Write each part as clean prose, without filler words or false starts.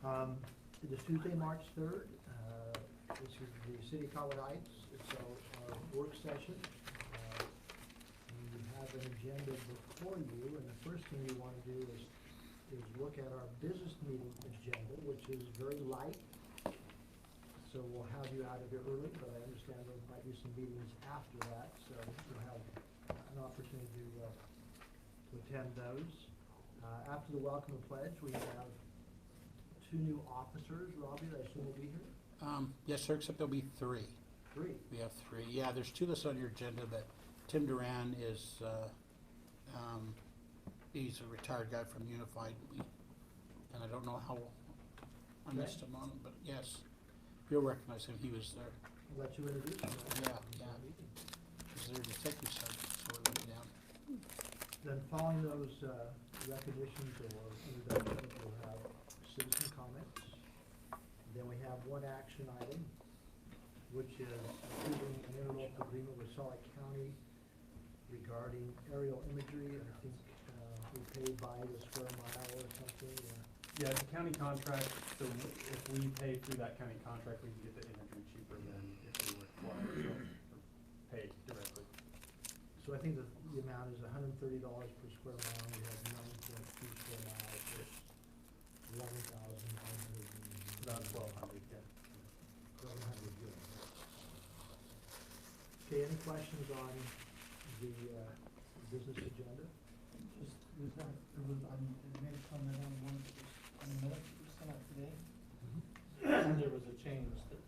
It is Tuesday, March 3rd. This is the City of Cottonwood Heights. It's our work session. You have an agenda before you, and the first thing you want to do is look at our business meeting agenda, which is very light. So we'll have you out of here early, but I understand there might be some meetings after that, so you'll have an opportunity to attend those. After the welcome and pledge, we have 2 new officers. Robbie, I assume will be here? Yes, sir, except there'll be 3. 3. We have 3. Yeah, there's 2 listed on your agenda, but Tim Duran is, he's a retired guy from Unified, and I don't know how I missed him on, but yes, you'll recognize him. He was there. I'll let you introduce him. Yeah. He's their detective sergeant, so we're looking down. Then following those recognitions or introductions, we'll have citizen comments. Then we have one action item, which is approving an interlocal agreement with Salt Lake County regarding aerial imagery. I think we pay by the square mile or something. Yeah, it's a county contract, so if we pay through that county contract, we can get the imagery cheaper than if we were to pay directly. So I think the amount is $130 per square mile. We have 9.2 square miles. It's 11,900. About 1,200, yeah. 1,200, good. Okay, any questions on the business agenda? I made a comment on one that was on the minutes that was sent out today. Mm-hmm. And there was a change that.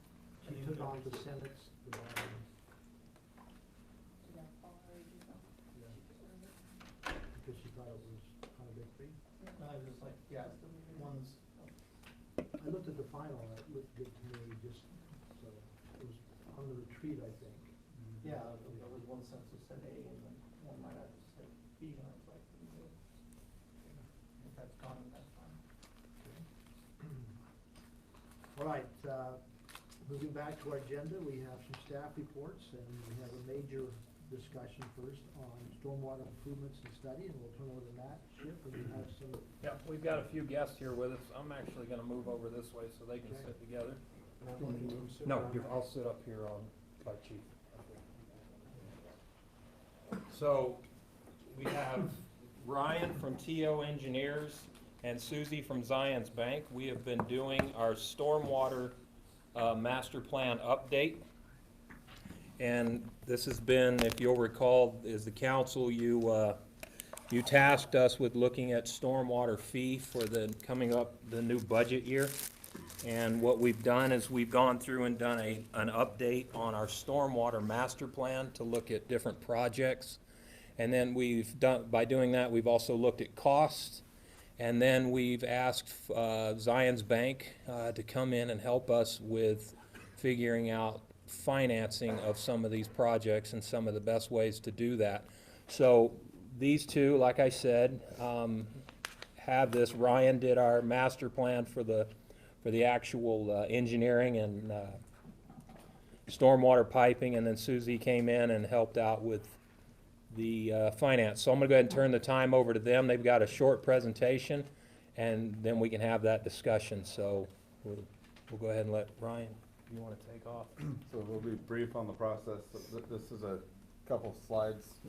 She took off the sentence, the bottom. Yeah. Because she thought it was kind of big thing. I was like, yeah, one's. I looked at the final, and it looked good to me, just, so, it was on the retreat, I think. Yeah, there was one sentence that said A and then one might have said B, and I was like, if that's gone, that's fine. All right, moving back to our agenda, we have some staff reports, and we have a major discussion first on stormwater improvements and study, and we'll turn over to Matt Schiff, and you have some. Yeah, we've got a few guests here with us. I'm actually gonna move over this way so they can Okay. sit together. Sit No, around. I'll sit up here on by Chief. So, we have Ryan from TO Engineers and Susie from Zions Bank. We have been doing our stormwater master plan update. And this has been, if you'll recall, as the council, you tasked us with looking at stormwater fee for the coming up the new budget year. And what we've done is we've gone through and done an update on our stormwater master plan to look at different projects. And then by doing that, we've also looked at costs. And then we've asked Zions Bank to come in and help us with figuring out financing of some of these projects and some of the best ways to do that. So these two, like I said, have this. Ryan did our master plan for the actual engineering and stormwater piping, and then Susie came in and helped out with the finance. So I'm gonna go ahead and turn the time over to them. They've got a short presentation, and then we can have that discussion. So we'll go ahead and let Ryan, if you want to take off. So we'll be brief on the process. This is a couple slides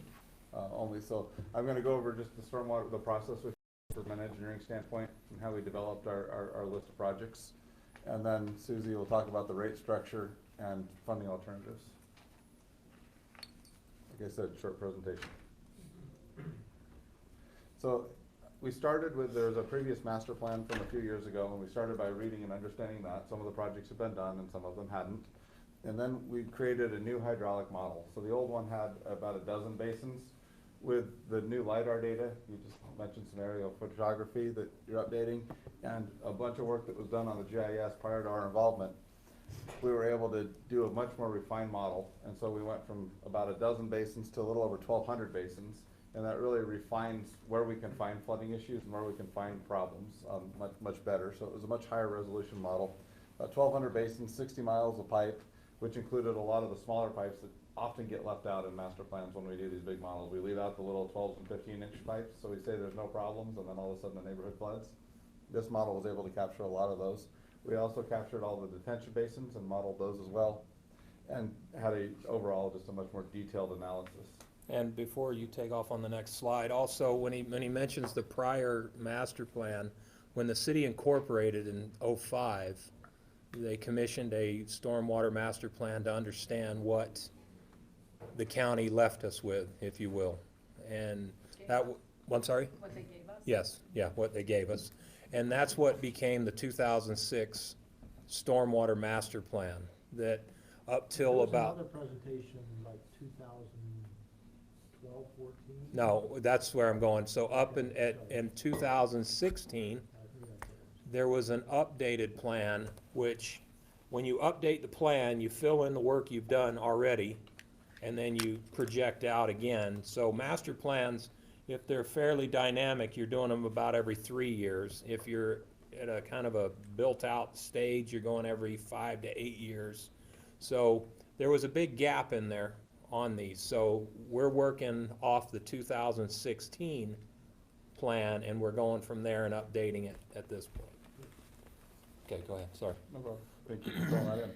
only. So I'm going to go over just the stormwater, the process with from an engineering standpoint and how we developed our list of projects. And then Susie will talk about the rate structure and funding alternatives. Like I said, short presentation. So we started with, there was a previous master plan from a few years ago, and we started by reading and understanding that. Some of the projects have been done and some of them hadn't. And then we created a new hydraulic model. So the old one had about a dozen basins. With the new LiDAR data, you just mentioned some aerial photography that you're updating, and a bunch of work that was done on the GIS prior to our involvement, we were able to do a much more refined model. And so we went from about a dozen basins to a little over 1,200 basins. And that really refines where we can find flooding issues and where we can find problems much better. So it was a much higher resolution model. 1,200 basins, 60 miles of pipe, which included a lot of the smaller pipes that often get left out in master plans when we do these big models. We leave out the little 12 and 15-inch pipes, so we say there's no problems, and then all of a sudden the neighborhood floods. This model was able to capture a lot of those. We also captured all the detention basins and modeled those as well, and had overall just a much more detailed analysis. And before you take off on the next slide, also, when he mentions the prior master plan, when the city incorporated in '05, they commissioned a stormwater master plan to understand what the county left us with, if you will. And that, I'm sorry? What they gave us? Yes, yeah, what they gave us. And that's what became the 2006 stormwater master plan, that up till about. There was another presentation like 2012, 14? No, that's where I'm going. So up in 2016, there was an updated plan, which, when you update the plan, you fill in the work you've done already, and then you project out again. So master plans, if they're fairly dynamic, you're doing them about every 3 years. If you're at a kind of a built-out stage, you're going every 5 to 8 years. So there was a big gap in there on these. So we're working off the 2016 plan, and we're going from there and updating it at this point. Okay, go ahead, sorry. No problem. Thank you for throwing that in.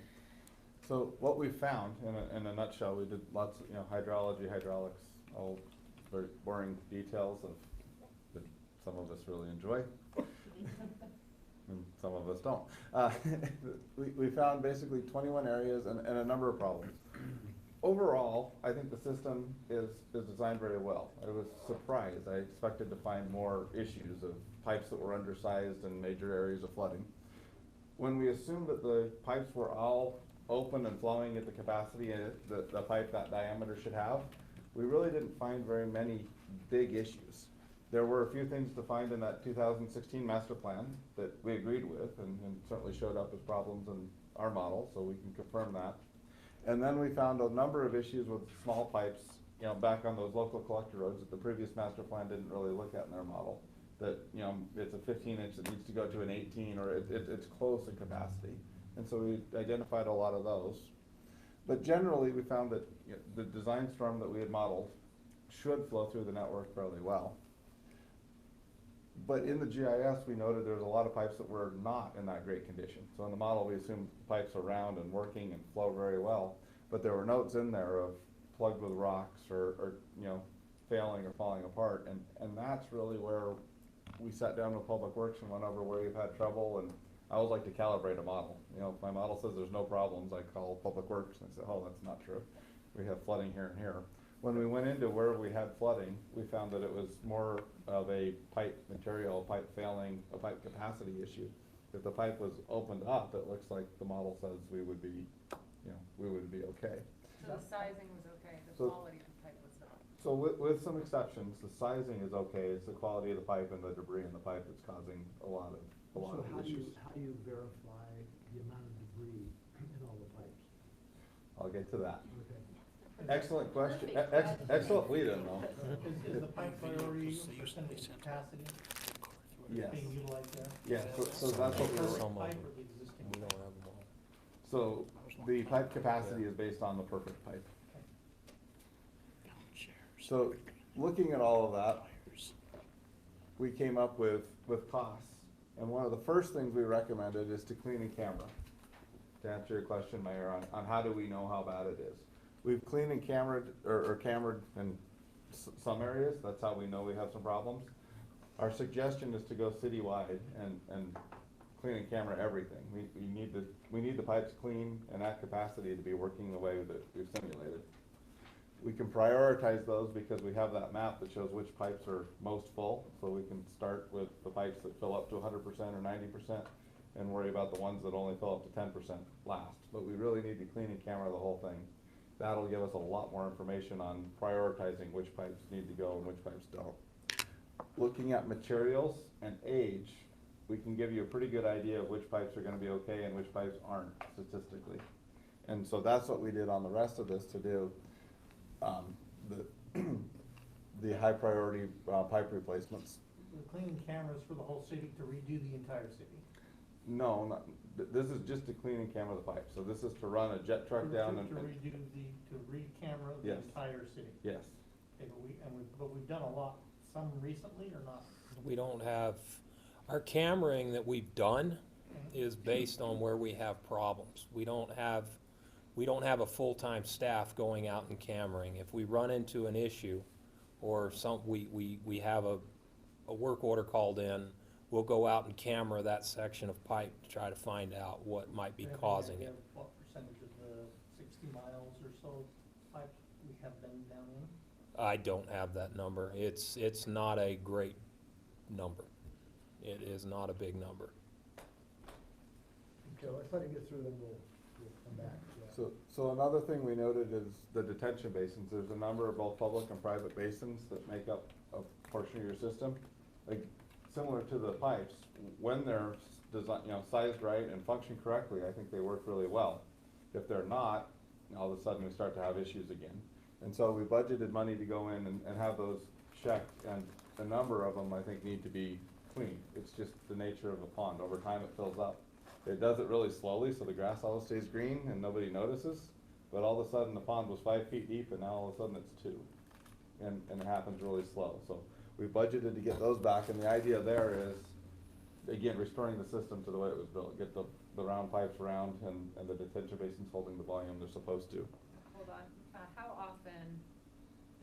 So what we found, in a nutshell, we did lots of, hydrology, hydraulics, all very boring details that some of us really enjoy, and some of us don't. We found basically 21 areas and a number of problems. Overall, I think the system is designed very well. I was surprised. I expected to find more issues of pipes that were undersized and major areas of flooding. When we assumed that the pipes were all open and flowing at the capacity the pipe that diameter should have, we really didn't find very many big issues. There were a few things to find in that 2016 master plan that we agreed with and certainly showed up as problems in our model, so we can confirm that. And then we found a number of issues with small pipes, back on those local collector roads that the previous master plan didn't really look at in their model. That, it's a 15-inch that needs to go to an 18, or it's close in capacity. And so we identified a lot of those. But generally, we found that the design storm that we had modeled should flow through the network fairly well. But in the GIS, we noted there was a lot of pipes that were not in that great condition. So in the model, we assumed pipes are round and working and flow very well. But there were notes in there of plugged with rocks or failing or falling apart. And that's really where we sat down with Public Works and went over where we've had trouble. And I always like to calibrate a model. If my model says there's no problems, I call Public Works and I say, oh, that's not true. We have flooding here and here. When we went into where we had flooding, we found that it was more of a pipe material, pipe failing, a pipe capacity issue. If the pipe was opened up, it looks like the model says we would be, we would be okay. So the sizing was okay, the So- quality of the pipe was not. So with some exceptions, the sizing is okay. It's the quality of the pipe and the debris in the pipe that's causing a lot of So how issues. do you verify the amount of debris in all the pipes? I'll get to that. Okay. Excellent question. Perfect. Excellent lead-in, though. Is the pipe priority percentage of capacity Yes. being utilized there? Yeah, so that's what we were. Current pipe or the existing? We don't have them all. So the pipe capacity is based on the perfect pipe. So looking at all of that, we came up with costs. And one of the first things we recommended is to clean and camera. To answer your question, Mayor, on how do we know how bad it is. We've cleaned and camered, or camered in some areas. That's how we know we have some problems. Our suggestion is to go citywide and clean and camera everything. We need the pipes clean and at capacity to be working the way that we've simulated. We can prioritize those because we have that map that shows which pipes are most full, so we can start with the pipes that fill up to 100% or 90% and worry about the ones that only fill up to 10% last. But we really need to clean and camera the whole thing. That'll give us a lot more information on prioritizing which pipes need to go and which pipes don't. Looking at materials and age, we can give you a pretty good idea of which pipes are gonna be okay and which pipes aren't statistically. And so that's what we did on the rest of this to do. The high priority pipe replacements. The cleaning cameras for the whole city to redo the entire city? No, this is just to clean and camera the pipe. So this is to run a jet truck down and. To redo to re-camera the Yes. entire city? Yes. Okay, but we've done a lot, some recently or not? We don't have, Our cammering that we've done is based on where we have problems. We don't have a full-time staff going out and cammering. If we run into an issue or we have a work order called in, we'll go out and camera that section of pipe to try to find out what might be Any causing idea it. of what percentage of the 60 miles or so pipe we have been down in? I don't have that number. It's not a great number. It is not a big number. Okay, let's let it get through, then we'll come back. Yeah. So another thing we noted is the detention basins. There's a number of both public and private basins that make up a portion of your system. Like, similar to the pipes, when they're sized right and function correctly, I think they work really well. If they're not, all of a sudden we start to have issues again. And so we budgeted money to go in and have those checked, and a number of them, I think, need to be cleaned. It's just the nature of a pond. Over time, it fills up. It does it really slowly, so the grass always stays green and nobody notices. But all of a sudden, the pond was 5 feet deep, and now all of a sudden it's 2. And it happens really slow. So we budgeted to get those back, and the idea there is, again, restoring the system to the way it was built. Get the round pipes round and the detention basins holding the volume they're supposed to. Hold on, how often,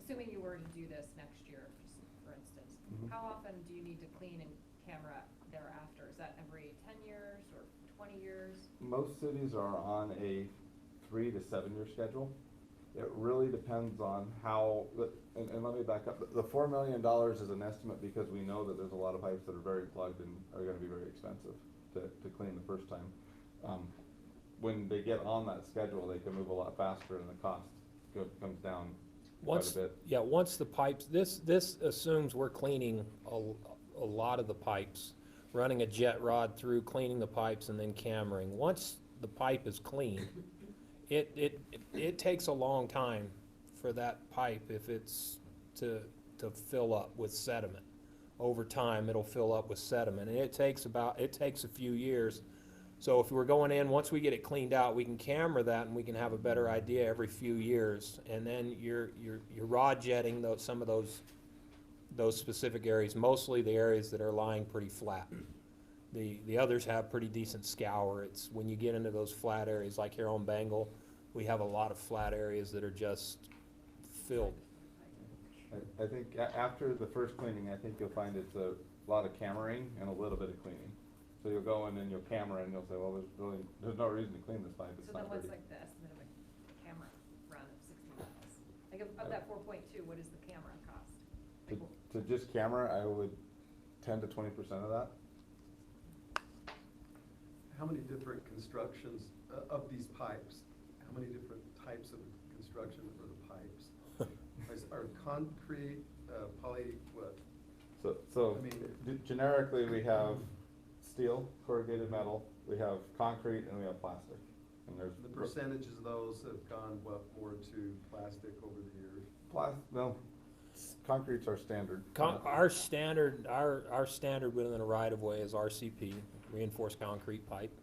assuming you were to do this next year, just for instance, Mhm. how often do you need to clean and camera thereafter? Is that every 10 years or 20 years? Most cities are on a 3 to 7 year schedule. It really depends on how, and let me back up. The $4 million is an estimate because we know that there's a lot of pipes that are very plugged and are gonna be very expensive to clean the first time. When they get on that schedule, they can move a lot faster and the cost comes down quite a bit. Yeah, once the pipes, this assumes we're cleaning a lot of the pipes, running a jet rod through, cleaning the pipes, and then cammering. Once the pipe is clean, it takes a long time for that pipe, if it's to fill up with sediment. Over time, it'll fill up with sediment, and it takes a few years. So if we're going in, once we get it cleaned out, we can camera that and we can have a better idea every few years. And then you're rod jetting some of those specific areas, mostly the areas that are lying pretty flat. The others have pretty decent scour. It's when you get into those flat areas, like here on Bengal, we have a lot of flat areas that are just filled. I think after the first cleaning, I think you'll find it's a lot of cammering and a little bit of cleaning. So you'll go in and you'll camera and you'll say, well, there's no reason to clean this pipe, it's So then not what's dirty. like the estimate of a camera run of 60 miles? Like of that 4.2, what is the camera cost? Like, To just camera, I would 10 to 20% of that. How many different constructions of these pipes? How many different types of construction for the pipes? Are concrete, poly, what? So I mean- generically, we have steel, corrugated metal, we have concrete, and we have plastic. And there's The percentages of those have gone, what, more to plastic over the years? no, concrete's our standard. Our standard within a right of way is RCP, reinforced concrete pipe,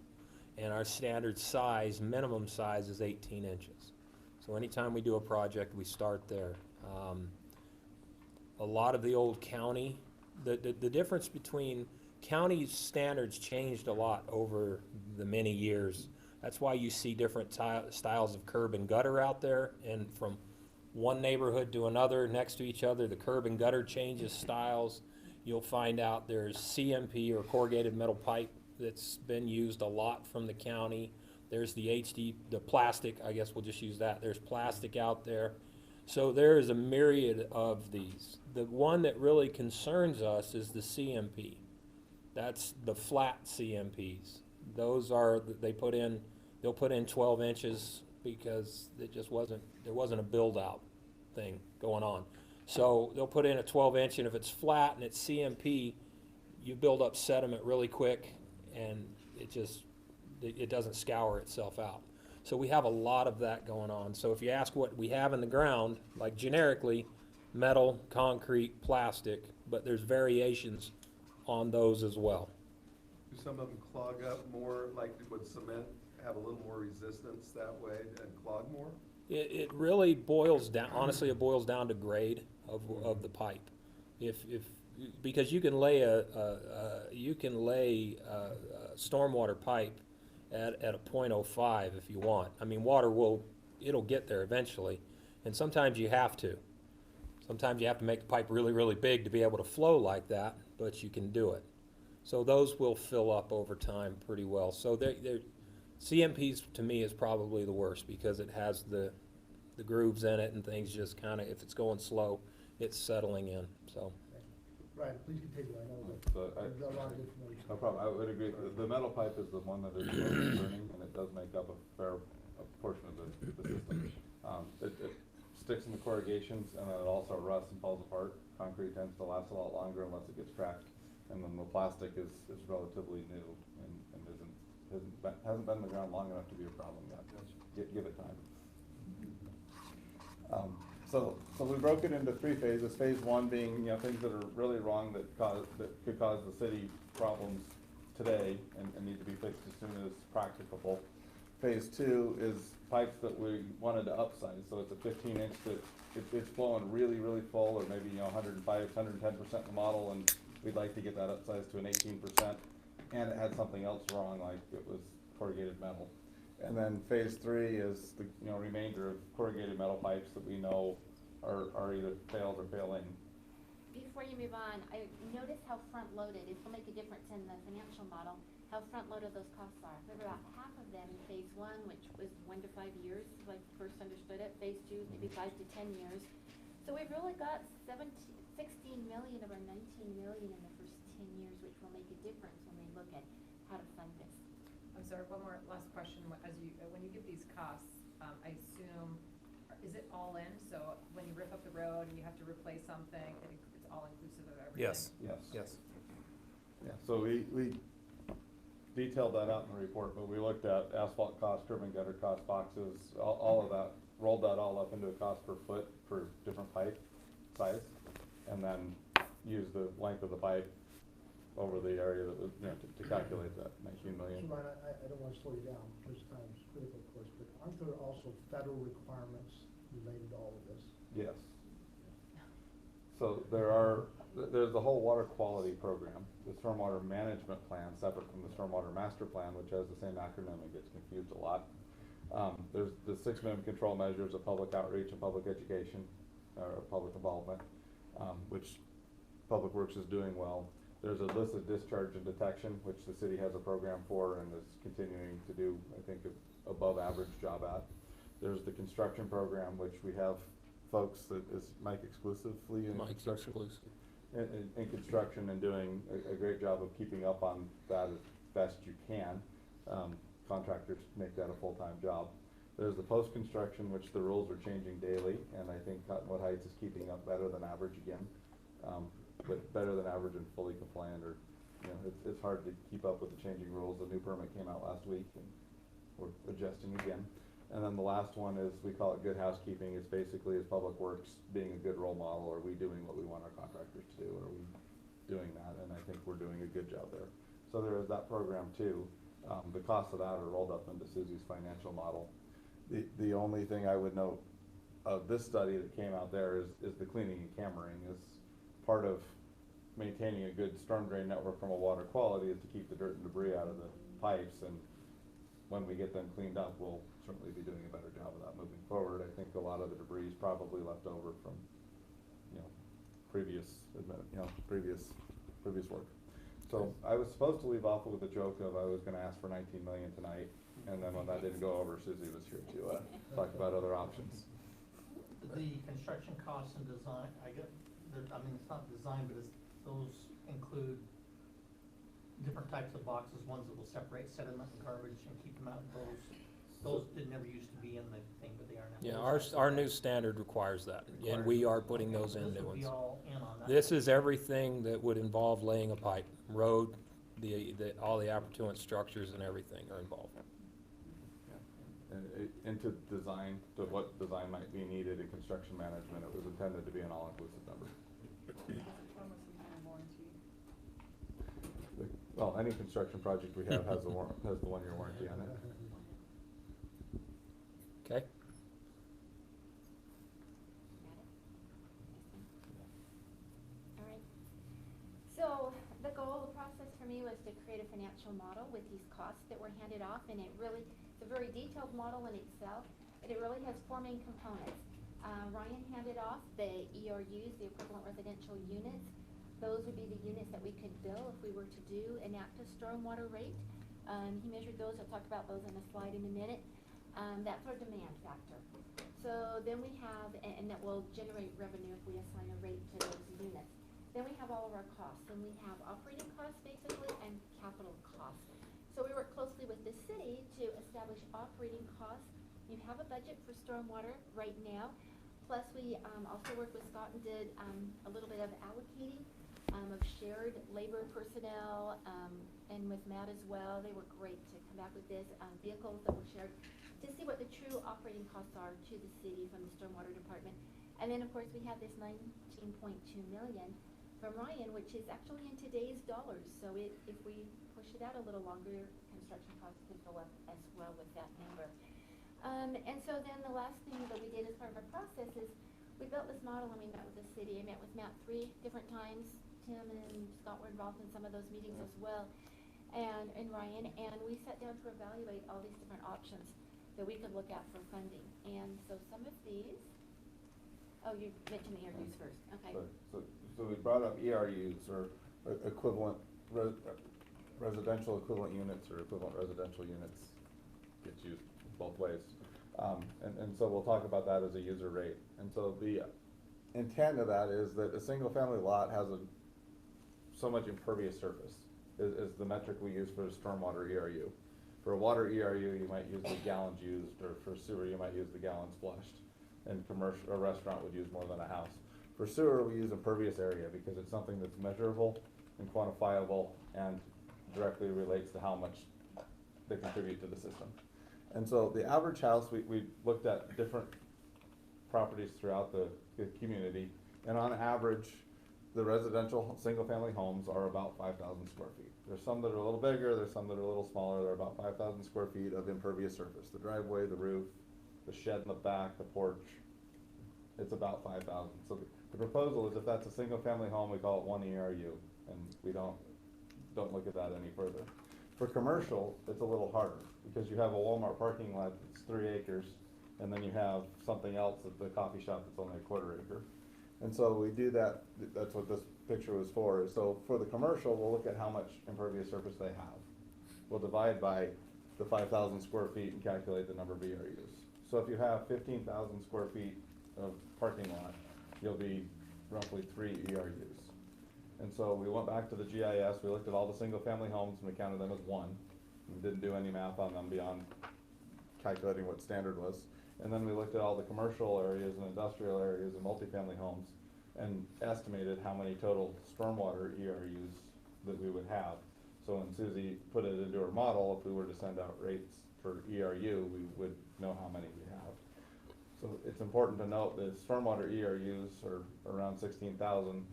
and our standard size, minimum size, is 18 inches. So anytime we do a project, we start there. A lot of the old county, the difference between county standards changed a lot over the many years. That's why you see different styles of curb and gutter out there, and from one neighborhood to another next to each other, the curb and gutter changes styles. You'll find out there's CMP, or corrugated metal pipe, that's been used a lot from the county. There's the plastic, I guess we'll just use that. There's plastic out there. So there is a myriad of these. The one that really concerns us is the CMP. That's the flat CMPs. Those are, they'll put in 12 inches because there wasn't a build out thing going on. So they'll put in a 12-inch, and if it's flat and it's CMP, you build up sediment really quick, and it doesn't scour itself out. So we have a lot of that going on. So if you ask what we have in the ground, like generically, metal, concrete, plastic, but there's variations on those as well. Do some of them clog up more, like would cement have a little more resistance that way and clog more? It really boils down, honestly, it boils down to grade of the pipe. If because you can lay a stormwater pipe at a .05 if you want. I mean, it'll get there eventually, and sometimes you have to. Sometimes you have to make the pipe really, really big to be able to flow like that, but you can do it. So those will fill up over time pretty well. So CMPs to me is probably the worst because it has the grooves in it and things just kind of, if it's going slow, it's settling in, so. Right, please continue, I know So that there's a lot of information. No problem, I would agree. The metal pipe is the one that is most concerning, and it does make up a fair portion of the system. It sticks in the corrugations, and then it also rusts and falls apart. Concrete tends to last a lot longer unless it gets cracked, and then the plastic is relatively new and hasn't been in the ground long enough to be a problem yet. Give it time. So we broke it into 3 phases. Phase 1 being, things that are really wrong that could cause the city problems today and need to be fixed as soon as practicable. Phase 2 is pipes that we wanted to upsize. So it's a 15-inch that it's flowing really, really full, or maybe 105, 110% in the model, and we'd like to get that upsized to an 18%. And it had something else wrong, like it was corrugated metal. And then phase 3 is the remainder of corrugated metal pipes that we know are either failed or failing. Before you move on, I noticed how front-loaded, it will make a difference in the financial model, how front-loaded those costs are. We have about half of them in phase 1, which was 1 to 5 years, like first understood it. Phase 2, maybe 5 to 10 years. So we've really got 16 million of our 19 million in the first 10 years, which will make a difference when we look at how to fund this. I'm sorry, one more last question. When you give these costs, I assume, is it all in? So when you rip up the road and you have to replace something, it's all inclusive of everything? Yes. Yes. Yeah, so we detailed that out in the report, but we looked at asphalt costs, curb and gutter costs, boxes, all of that, rolled that all up into a cost per foot for different pipe size, and then used the length of the pipe over the area that was, to calculate that 19 million. So Ryan, I don't want to slow you down, because time is critical, of course, but aren't there also federal requirements related to all of this? Yes. So there's the whole water quality program, the stormwater management plan, separate from the stormwater master plan, which has the same acronym and gets confused a lot. There's the 6 minimum control measures of public outreach and public education, or public involvement, which Public Works is doing well. There's illicit discharge and detection, which the city has a program for and is continuing to do, I think, above average job at. There's the construction program, which we have folks that is Mike exclusively in construction. In construction and doing a great job of keeping up on that as best you can. Contractors make that a full-time job. There's the post-construction, which the rules are changing daily, and I think Cottonwood Heights is keeping up better than average again. But better than average and fully compliant, or it's hard to keep up with the changing rules. The new permit came out last week, and we're adjusting again. And then the last one is, we call it good housekeeping. It's basically, is Public Works being a good role model? Are we doing what we want our contractors to do? Are we doing that? And I think we're doing a good job there. So there is that program too. The costs of that are rolled up into Susie's financial model. The only thing I would note of this study that came out there is the cleaning and cammering is part of maintaining a good storm drain network from a water quality is to keep the dirt and debris out of the pipes, and when we get them cleaned up, we'll certainly be doing a better job of that moving forward. I think a lot of the debris is probably left over from, previous work. So I was supposed to leave off with a joke of I was gonna ask for 19 million tonight, and then when that didn't go over, Susie was here to talk about other options. The construction costs and design, it's not design, but those include different types of boxes, ones that will separate sediment and garbage and keep them out. Those never used to be in the thing, but they are now. Yeah, our new standard requires that, and we are putting those in new This would be ones. all in on that. This is everything that would involve laying a pipe, road, all the appurtenant structures and everything are involved. And into design, to what design might be needed in construction management, it was intended to be an all-inclusive number. Well, any construction project we have has the 1-year warranty on it. Okay? All right. to create a financial model with these costs that were handed off, and it really, it's a very detailed model in itself, and it really has four main components. Ryan handed off the ERUs, the equivalent residential units. Those would be the units that we could bill if we were to enact a stormwater rate. He measured those, I'll talk about those in a slide in a minute. That's our demand factor. So then we have, and that will generate revenue if we assign a rate to those units. Then we have all of our costs, and we have operating costs basically and capital costs. So we work closely with the city to establish operating costs. You have a budget for stormwater right now. Plus we also work with Scott and did a little bit of allocating of shared labor personnel, and with Matt as well. They were great to come back with this, vehicles that were shared to see what the true operating costs are to the city from the stormwater department. And then of course we have this 19.2 million from Ryan, which is actually in today's dollars. So if we push it out a little longer, construction costs could go up as well with that number. And so then the last thing that we did as part of our process is we built this model and we met with the city. I met with Matt 3 different times. Tim and Scott were involved in some of those meetings as well, and Ryan, and we sat down to evaluate all these different options that we could look at for funding. And so some of these, oh, you mentioned the ERUs first, okay. So we brought up ERUs, or equivalent, residential equivalent units, or equivalent residential units, gets used both ways. And so we'll talk about that as a user rate. And so the intent of that is that a single family lot has so much impervious surface is the metric we use for a stormwater ERU. For a water ERU, you might use the gallons used, or for sewer, you might use the gallons flushed. And commercial, a restaurant would use more than a house. For sewer, we use impervious area because it's something that's measurable and quantifiable and directly relates to how much they contribute to the system. And so the average house, we looked at different properties throughout the community, and on average, the residential single-family homes are about 5,000 square feet. There's some that are a little bigger, there's some that are a little smaller. They're about 5,000 square feet of impervious surface. The driveway, the roof, the shed in the back, the porch, it's about 5,000. So the proposal is if that's a single-family home, we call it one ERU, and we don't look at that any further. For commercial, it's a little harder because you have a Walmart parking lot that's 3 acres, and then you have something else at the coffee shop that's only a 1/4 acre. And so we do that, that's what this picture was for. So for the commercial, we'll look at how much impervious surface they have. We'll divide by the 5,000 square feet and calculate the number of ERUs. So if you have 15,000 square feet of parking lot, you'll be roughly 3 ERUs. And so we went back to the GIS, we looked at all the single family homes and we counted them as one. We didn't do any math on them beyond calculating what standard was. And then we looked at all the commercial areas and industrial areas and multifamily homes and estimated how many total stormwater ERUs that we would have. So when Susie put it into her model, if we were to send out rates for ERU, we would know how many we have. So it's important to note that stormwater ERUs are around 16,000.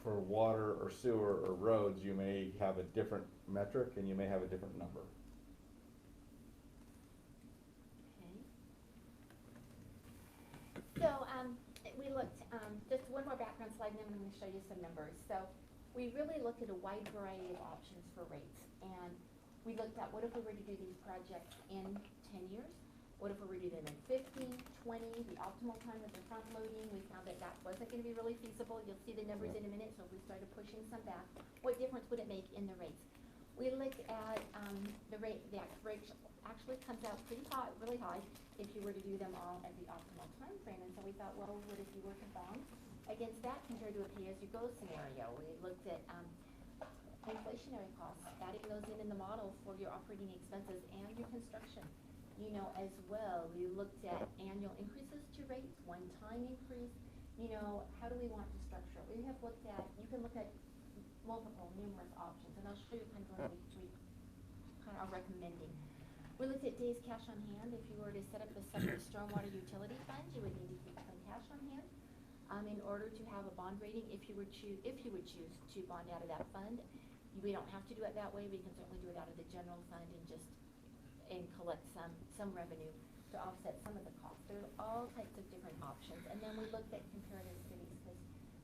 For water or sewer or roads, you may have a different metric and you may have a different number. So we looked, just one more background slide and then I'm going to show you some numbers. So we really looked at a wide variety of options for rates, and we looked at what if we were to do these projects in 10 years? What if we were to do them in 15, 20, the optimal time of the front loading? We found that that wasn't going to be really feasible. You'll see the numbers in a minute, so if we started pushing some back, what difference would it make in the rates? We looked at the rate, the rate actually comes out pretty high, really high, if you were to do them all at the optimal time frame. And so we thought, well, what if you were to bond against that compared to a pay-as-you-go scenario? We looked at inflationary costs, adding those in the model for your operating expenses and your construction. You know, as well, we looked at annual increases to rates, one-time increase. You know, how do we want to structure it? We have looked at, you can look at multiple, numerous options, and I'll show you kind of what we kind of are recommending. We looked at days cash on hand. If you were to set up a separate stormwater utility fund, you would need to keep some cash on hand in order to have a bond rating. If you would choose to bond out of that fund, we don't have to do it that way. We can certainly do it out of the general fund and collect some revenue to offset some of the costs. There are all types of different options. And then we looked at comparative cities,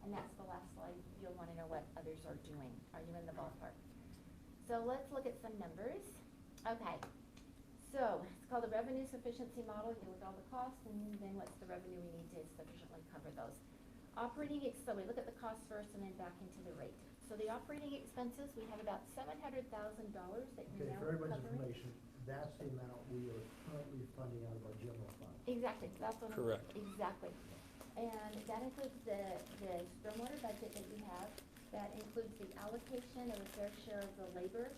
and that's the last slide. You'll want to know what others are doing. Are you in the ballpark? So let's look at some numbers. Okay, so it's called the revenue sufficiency model. You look at all the costs and then what's the revenue we need to sufficiently cover those. So we look at the costs first and then back into the rate. So the operating expenses, we have about $700,000 that Okay, you're now for everybody's covering. information, that's the amount we are currently funding out of our general fund. Exactly, that's what I'm. Correct. Exactly. And that includes the stormwater budget that you have. That includes the allocation of a fair share of the labor,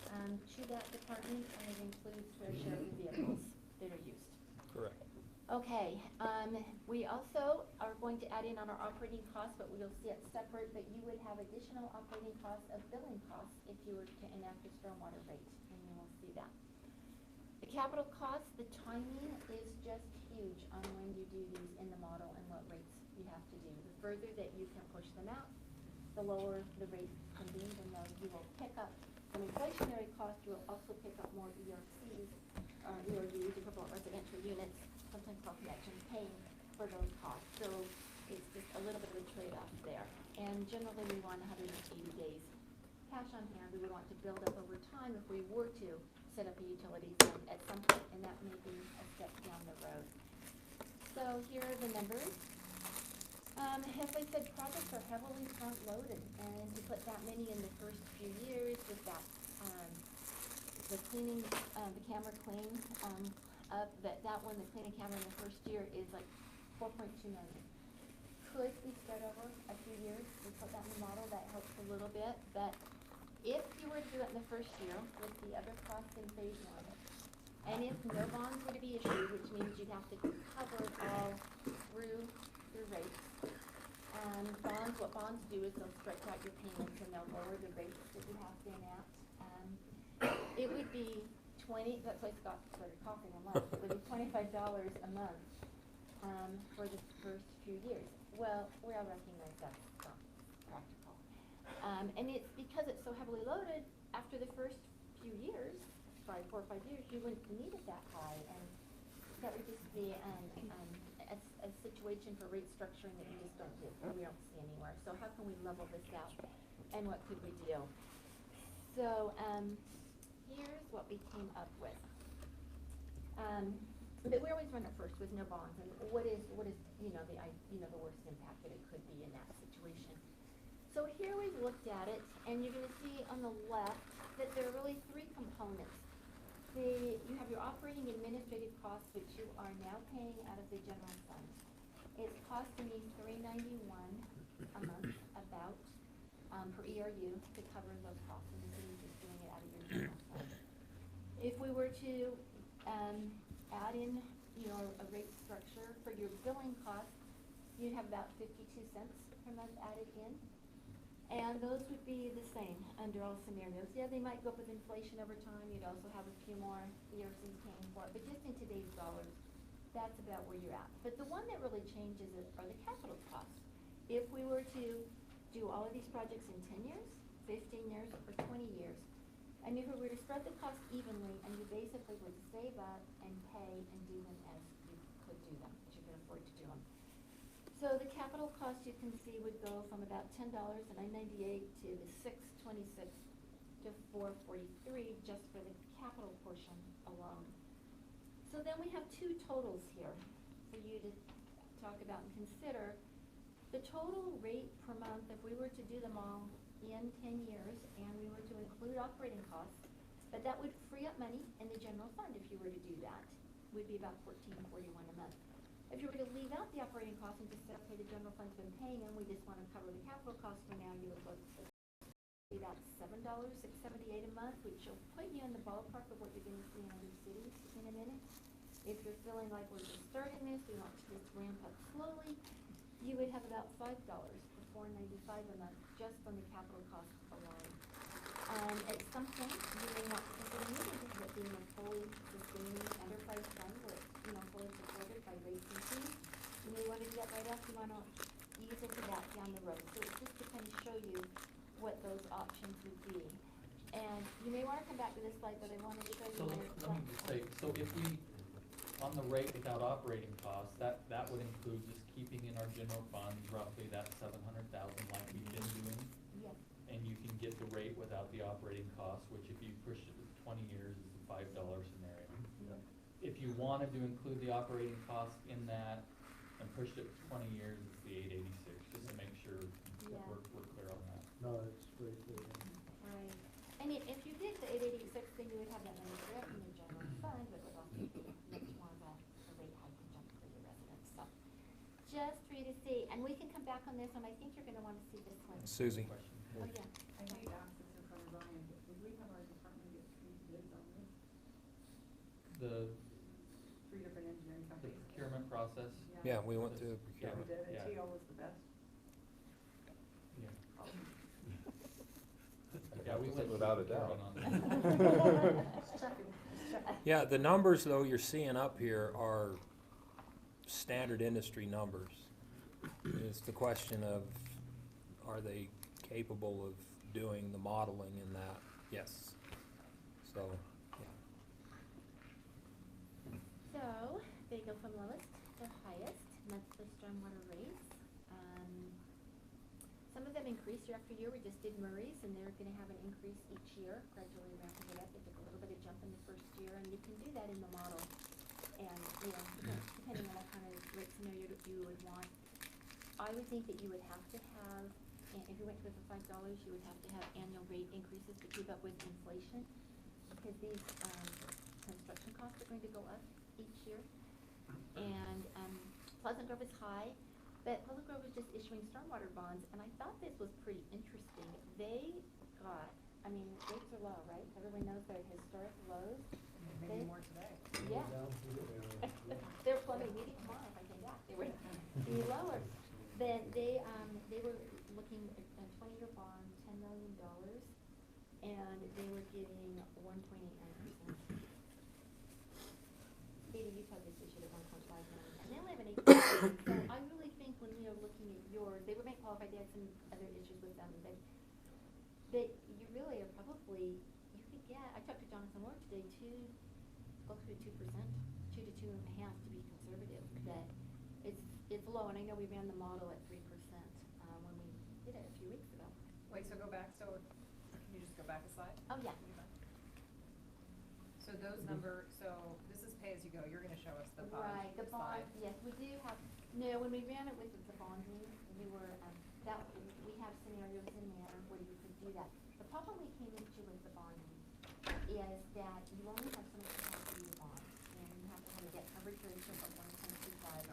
to that department, and it includes fair share of the vehicles that are used. Correct. Okay, we also are going to add in on our operating costs, but we'll see it separate, but you would have additional operating costs of billing costs if you were to enact a stormwater rate, and you will see that. The capital costs, the timing is just huge on when you do these in the model and what rates you have to do. The further that you can push them out, the lower the rate can be, even though you will pick up some inflationary costs, you will also pick up more ERCs, ERUs, equivalent residential units, sometimes called connection, paying for those costs. So it's just a little bit of a trade-off there. And generally we want 180 days cash on hand. We would want to build up over time if we were to set up a utility fund at some point, and that may be a step down the road. So here are the numbers. As I said, projects are heavily front-loaded, and to put that many in the first few years with that, the cleaning, the camera clean, that one, the cleaning camera in the first year is like 4.2 million. Could be spread over a few years. We put that in the model, that helps a little bit, but if you were to do it in the first year with the other costs in phase one, and if no bonds were to be issued, which means you'd have to cover it all through rates. Bonds, what bonds do is they'll stretch out your payments and they'll lower the rates that you have to enact. It would be that's why Scott started coughing a month. It would be $25 a month for the first few years. Well, we all recognize that's not practical. And it's because it's so heavily loaded, after the first few years, 4 or 5 years, you wouldn't need it that high. And that would just be a situation for rate structuring that we just don't do, we don't see anywhere. So how can we level this out, and what could we do? So here's what we came up with. But we always run it first with no bonds, and what is the worst impact that it could be in that situation. So here we've looked at it, and you're going to see on the left that there are really 3 components. You have your operating administrative costs, which you are now paying out of the general fund. It's costing me $391 a month, about, per ERU to cover those costs, and this is just doing it out of your general fund. If we were to add in, a rate structure for your billing costs, you'd have about 52 cents per month added in. And those would be the same under all scenarios. Yeah, they might go up with inflation over time. You'd also have a few more ERCs paying for it. But just in today's dollars, that's about where you're at. But the one that really changes are the capital costs. If we were to do all of these projects in 10 years, 15 years, or 20 years, and if we were to spread the costs evenly, and you basically would save up and pay and do them as you could do them, as you could afford to do them. So the capital cost, you can see, would go from about $10 to $998 to the $626 to $443 just for the capital portion alone. So then we have 2 totals here for you to talk about and consider. The total rate per month, if we were to do them all in 10 years and we were to include operating costs, but that would free up money in the general fund if you were to do that, would be about $14.41 a month. If you were to leave out the operating costs and just say, okay, the general fund's been paying and we just want to cover the capital costs for now, you would look at about $7, $678 a month, which will put you in the ballpark of what you're going to see in other cities in a minute. If you're feeling like we're just starting this, we want to just ramp up slowly, you would have about $5 for $495 a month just on the capital costs alone. At some point, you may want to consider moving to it being a fully sustaining enterprise fund where it's fully supported by rates and fees. You may want to do that right after you want to ease into that down the road. So it's just to kind of show you what those options would be. And you may want to come back to this slide, but I want to show you. So let me just say, so if we, on the rate without operating costs, that would include just keeping in our general fund roughly that $700,000 like we've been doing? Yes. and you can get the rate without the operating cost, which if you push it to 20 years is a $5 scenario. Yeah. If you wanted to include the operating cost in that and pushed it to 20 years, it's the 886, just to make sure Yeah. we're clear on that. No, it's very clear. Right. And if you did the 886, then you would have that money direct in the general fund, but would also be much more of a rate hike and jump for your residents, so. Just for you to see, and we can come back on this one, I think you're gonna wanna see this one. Susie. Question. Oh, yeah. I hate to ask this in front of Ryan, but would we have our department get 3 bids on this? The 3 different engineering the companies? procurement process, Yeah, we went through the Yeah, we procurement. did, and Yeah. TL was the best. yeah. Oh. Yeah, we went Without a through doubt. procurement on that. Just checking, just checking. Yeah, the numbers though you're seeing up here are standard industry numbers. It's the question of, are they capable of doing the modeling in that? Yes. So, yeah. So, they go from lowest to highest, monthly stormwater rates. Some of them increase year after year. We just did Murray's, and they're gonna have an increase each year, gradually ramping it up. They took a little bit of jump in the first year, and you can do that in the model. And, depending on what kind of rate scenario that you would want. I would think that you would have to have, and if you went with the $5, you would have to have annual rate increases to keep up with inflation, because these, construction costs are going to go up each year. And, Pleasant Grove is high, but Pleasant Grove is just issuing stormwater bonds, and I thought this was pretty interesting. They got, I mean, rates are low, right? Everyone knows they're at historic lows. Maybe They- more today. Yeah. Down to the- They're plumbing meeting tomorrow, if I say that, they would be lower. Then they were looking at a 20-year bond, $10 million, and they were getting 1.89%. State of Utah just issued at 1.5 million, and they only have an 8%. So I really think when we are looking at yours, they were bank qualified, they had some other issues with them, but you really are probably, you could get, I talked to Jonathan Ward today, closer to 2%, 2 to 2.5 to be conservative, that it's low, and I know we ran the model at 3%, when we did it a few weeks ago. Wait, so go back, so, can you just go back a slide? Oh, yeah. So those this is pay-as-you-go, you're gonna show us the bond Right, the bond, slide. yes, we do have, no, when we ran it with the bonding, we were, we have scenarios in there where you could do that. The problem we came into with the bonding is that you only have so much capacity to bond, and you have to have a debt coverage ratio of 1.25.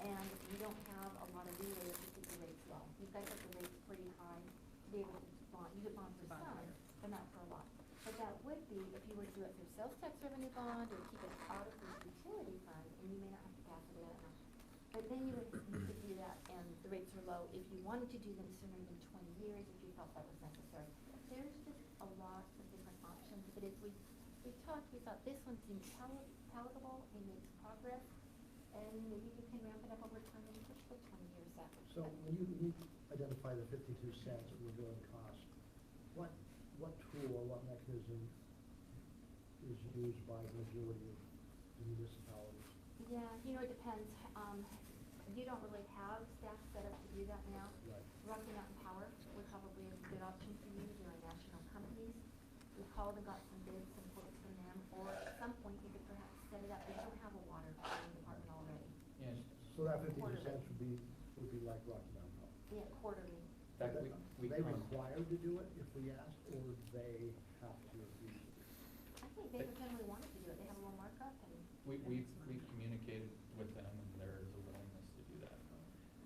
And you don't have a lot of leeway if you keep the rates low. You've got to set the rates pretty high to be able to bond, you could bond for Bond some, higher. but not for a lot. But that would be if you were to do it through sales tax revenue bond or keep it out of the utility fund, and you may not have capacity, I don't know. But then you could do that, and the rates are low. If you wanted to do them sooner than 20 years, if you felt that was necessary. There's just a lot of different options, but as we talked, we thought this one seemed palatable and makes progress, and maybe you can ramp it up over time and push the 20 years up. So when you identify the 52 cents of the billing cost, what tool or what mechanism is used by the majority of the municipalities? Yeah, it depends. You don't really have staff set up to do that now. Right. Rocky Mountain Power would probably be a good option for you. They're a national company. We called and got some bids, some quotes from them, or at some point you could perhaps set it up. They don't have a water department already. Yeah, So that 52 Quarterly. cents would be like Rocky Mountain Power. Yeah, quarterly. in fact, Are we they con- required to do it if we asked, or they have to refuse it? I think they generally wanted to do it. They have a little markup and. we've communicated with them, and there is a willingness to do that.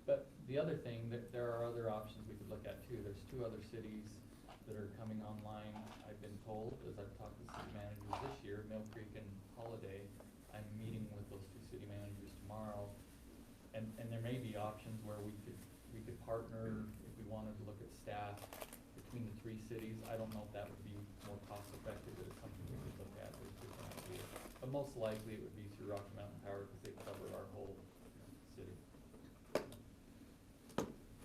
But the other thing, that there are other options we could look at too. There's 2 other cities that are coming online, I've been told, as I've talked to city managers this year, Mill Creek and Holiday. I'm meeting with those 2 city managers tomorrow, and there may be options where we could partner if we wanted to look at staff between the 3 cities. I don't know if that would be more cost effective, but it's something we could look at. There's different ideas. But most likely it would be through Rocky Mountain Power, because they cover our whole city.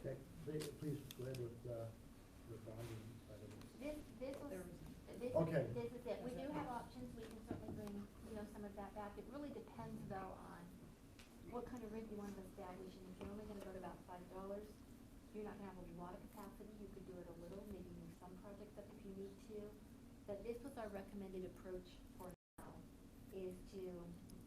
Okay, please go ahead with the bonding side of it. This Okay. is it. We do have options. We can certainly bring, some of that back. It really depends though on what kind of rate you want to establish. And if you're only gonna go to about $5, you're not gonna have a lot of capacity. You could do it a little, maybe projects up if you need to. But this was our recommended approach for now, is to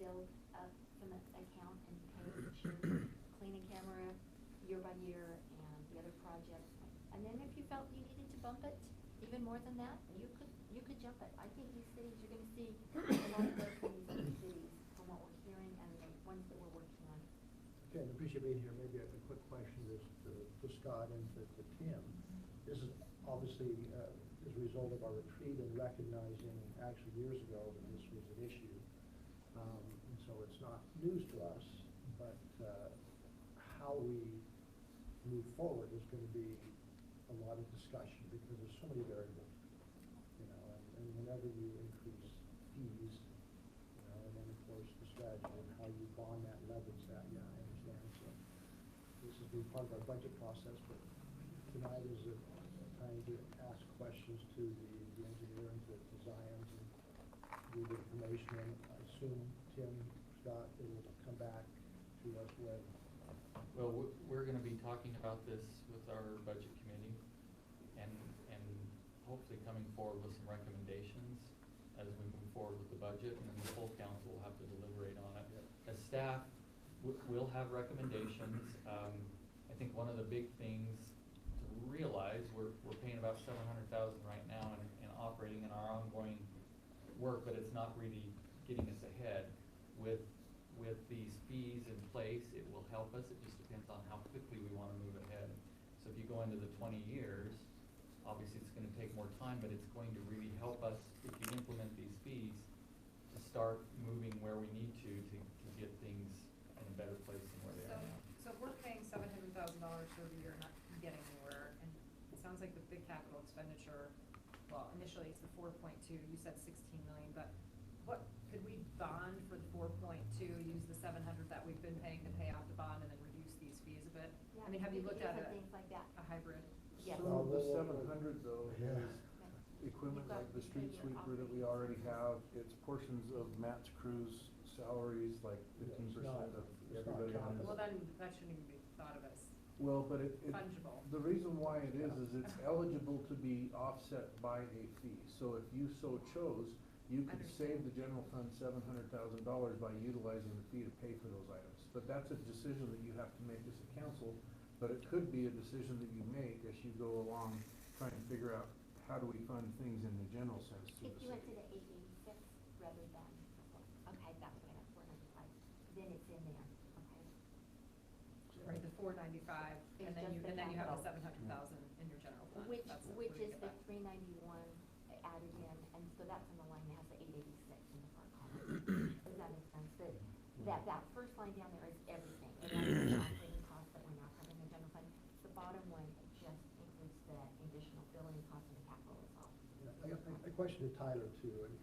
build up some account and pay cleaning camera year by year and the other projects. And then if you felt you needed to bump it even more than that, you could jump it. I think these cities, you're gonna see a lot of growth in these other cities from what we're hearing and the ones that we're working on. Okay, I appreciate being here. Maybe a quick question to Scott and to Tim. This is obviously as a result of our retreat and recognizing actually years ago that this was an issue. And so it's not news to us, but how we move forward is going to be a lot of discussion because there's so many variables, you know, and whenever you increase fees, you know, and then of course the strategy and how you bond that, leverage that, yeah, I understand. So this has been part of our budget process, but tonight is a time to ask questions to the engineer and to Zions and read the information. And I assume, Tim, Scott, it will come back to us with. Well, we're gonna be talking about this with our budget committee and hopefully coming forward with some recommendations as we move forward with the budget, and then the full council will have to deliberate on it. As staff, we'll have recommendations. I think one of the big things to realize, we're paying about $700,000 right now in operating in our ongoing work, but it's not really getting us ahead. With these fees in place, it will help us. It just depends on how quickly we want to move ahead. So if you go into the 20 years, obviously it's going to take more time, but it's going to really help us if you implement these fees to start moving where we need to get things in a better place than where they are now. So if we're paying $700,000 every year, not getting anywhere, and it sounds like the big capital expenditure, well, initially it's the 4.2, you said 16 million, but what, could we bond for the 4.2, use the 700 that we've been paying to pay off the bond and then reduce these fees a bit? Yeah, I mean, have you we could looked do at some things like that. a hybrid? Yes. Some of the 700 though Yeah. is equipment You've got like the to street pay your sweeper that we already have. It's portions of Matt's crew's salaries, like 15% of it's not everybody on capital. his. Well, then that shouldn't even be thought of as Well, but it, fungible. the reason why it is it's eligible to be offset by a fee. So if you so chose, you could save the general fund $700,000 by utilizing the fee to pay for those items. But that's a decision that you have to make as a council, but it could be a decision that you make as you go along trying to figure out how do we fund things in the general sense through If the you went to city. the 886 rather than, okay, that's what I have, 495, then it's in there, okay? Right, the 495, It's and then just you, the and then you have the capital. 700,000 in your general fund. Which That's is where you the get that. 391 added in, and so that's in the line that has the 886 in the far column. Does that make sense? That first line down there is everything. It has the operating costs that we're now covering in the general fund. The bottom one just includes the additional billing costs and the capital as well. Yeah, I got a question to Tyler too, and